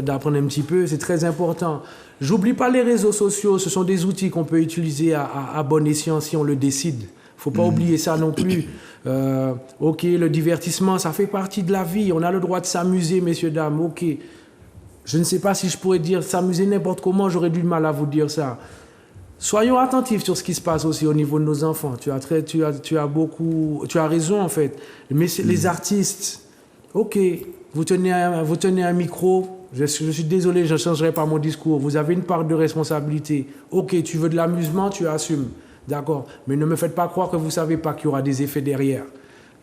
d'apprendre un petit peu, c'est très important. J'oublie pas les réseaux sociaux, ce sont des outils qu'on peut utiliser à bon escient si on le décide. Faut pas oublier ça non plus. Ok, le divertissement, ça fait partie de la vie. On a le droit de s'amuser, messieurs, dames. Ok. Je ne sais pas si je pourrais dire s'amuser n'importe comment, j'aurais du mal à vous dire ça. Soyons attentifs sur ce qui se passe aussi au niveau de nos enfants. Tu as raison en fait. Mais les artistes, ok, vous tenez un micro. Je suis désolé, je ne changerai pas mon discours. Vous avez une part de responsabilité. Ok, tu veux de l'amusement, tu assumes. D'accord. Mais ne me faites pas croire que vous ne savez pas qu'il y aura des effets derrière.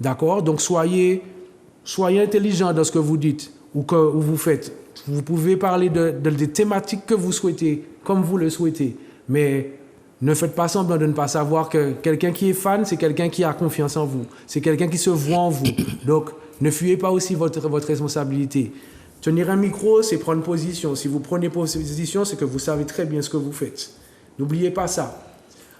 D'accord. Donc soyez intelligents dans ce que vous dites ou que vous faites. Vous pouvez parler des thématiques que vous souhaitez, comme vous le souhaitez. Mais ne faites pas semblant de ne pas savoir que quelqu'un qui est fan, c'est quelqu'un qui a confiance en vous. C'est quelqu'un qui se voit en vous. Donc, ne fuyez pas aussi votre responsabilité. Tenir un micro, c'est prendre position. Si vous prenez position, c'est que vous savez très bien ce que vous faites. N'oubliez pas ça.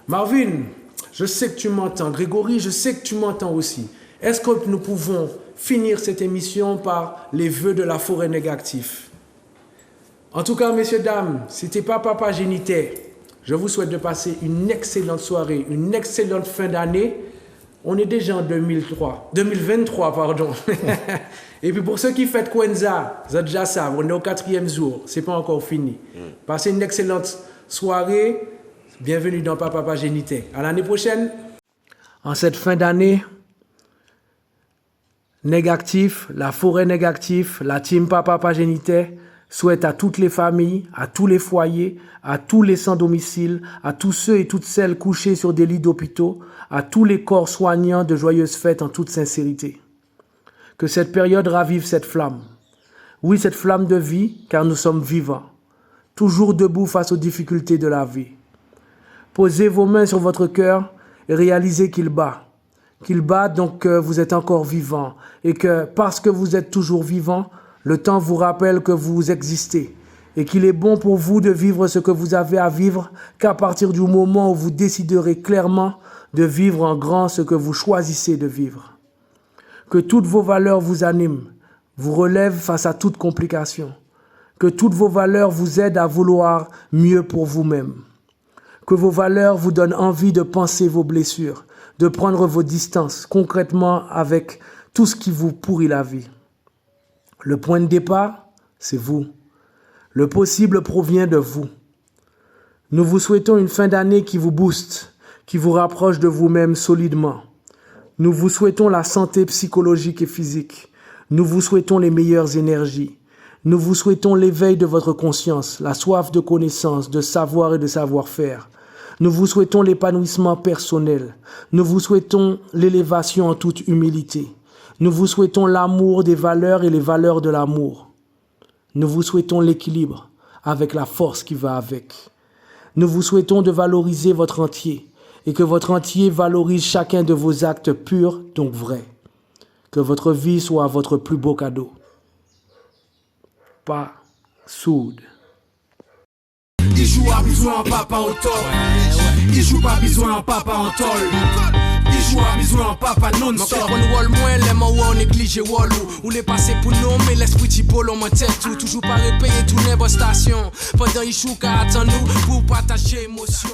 Marvin, je sais que tu m'entends. Grégory, je sais que tu m'entends aussi. Est-ce que nous pouvons finir cette émission par les vœux de la forêt négative? En tout cas, messieurs, dames, c'était pas Papa Génitait. Je vous souhaite de passer une excellente soirée, une excellente fin d'année. On est déjà en 2023, pardon. Et puis pour ceux qui fêtent Kwanzaa, vous êtes déjà ça, on est au 4e jour, c'est pas encore fini. Passez une excellente soirée. Bienvenue dans Papa Génitait. À l'année prochaine. En cette fin d'année, négatif, la forêt négative, la team Papa Génitait souhaite à toutes les familles, à tous les foyers, à tous les sans-domicile, à tous ceux et toutes celles couchés sur des lits d'hôpitaux, à tous les corps soignants de joyeuses fêtes en toute sincérité. Que cette période ravive cette flamme. Oui, cette flamme de vie, car nous sommes vivants, toujours debout face aux difficultés de la vie. Posez vos mains sur votre cœur et réalisez qu'il bat. Qu'il bat donc que vous êtes encore vivant et que parce que vous êtes toujours vivant, le temps vous rappelle que vous existez et qu'il est bon pour vous de vivre ce que vous avez à vivre qu'à partir du moment où vous déciderez clairement de vivre en grand ce que vous choisissez de vivre. Que toutes vos valeurs vous animent, vous relèvent face à toute complication. Que toutes vos valeurs vous aident à vouloir mieux pour vous-même. Que vos valeurs vous donnent envie de penser vos blessures, de prendre vos distances concrètement avec tout ce qui vous pourrit la vie. Le point de départ, c'est vous. Le possible provient de vous. Nous vous souhaitons une fin d'année qui vous booste, qui vous rapproche de vous-même solidement. Nous vous souhaitons la santé psychologique et physique. Nous vous souhaitons les meilleures énergies. Nous vous souhaitons l'éveil de votre conscience, la soif de connaissance, de savoir et de savoir-faire. Nous vous souhaitons l'épanouissement personnel. Nous vous souhaitons l'élévation en toute humilité. Nous vous souhaitons l'amour des valeurs et les valeurs de l'amour. Nous vous souhaitons l'équilibre avec la force qui va avec. Nous vous souhaitons de valoriser votre entier et que votre entier valorise chacun de vos actes purs, donc vrais. Que votre vie soit votre plus beau cadeau. Pas soude. Il joue à bisou en papa en tol. Il joue pas bisou en papa en tol. Il joue à bisou en papa non-stop. On wall moins les mots on néglige wall ou les passer pour nous mais l'esprit tipolo mon tête tout toujours pas repayer tout les bonnes stations. Pendant il joue qu'à attendre nous pour partager émotion.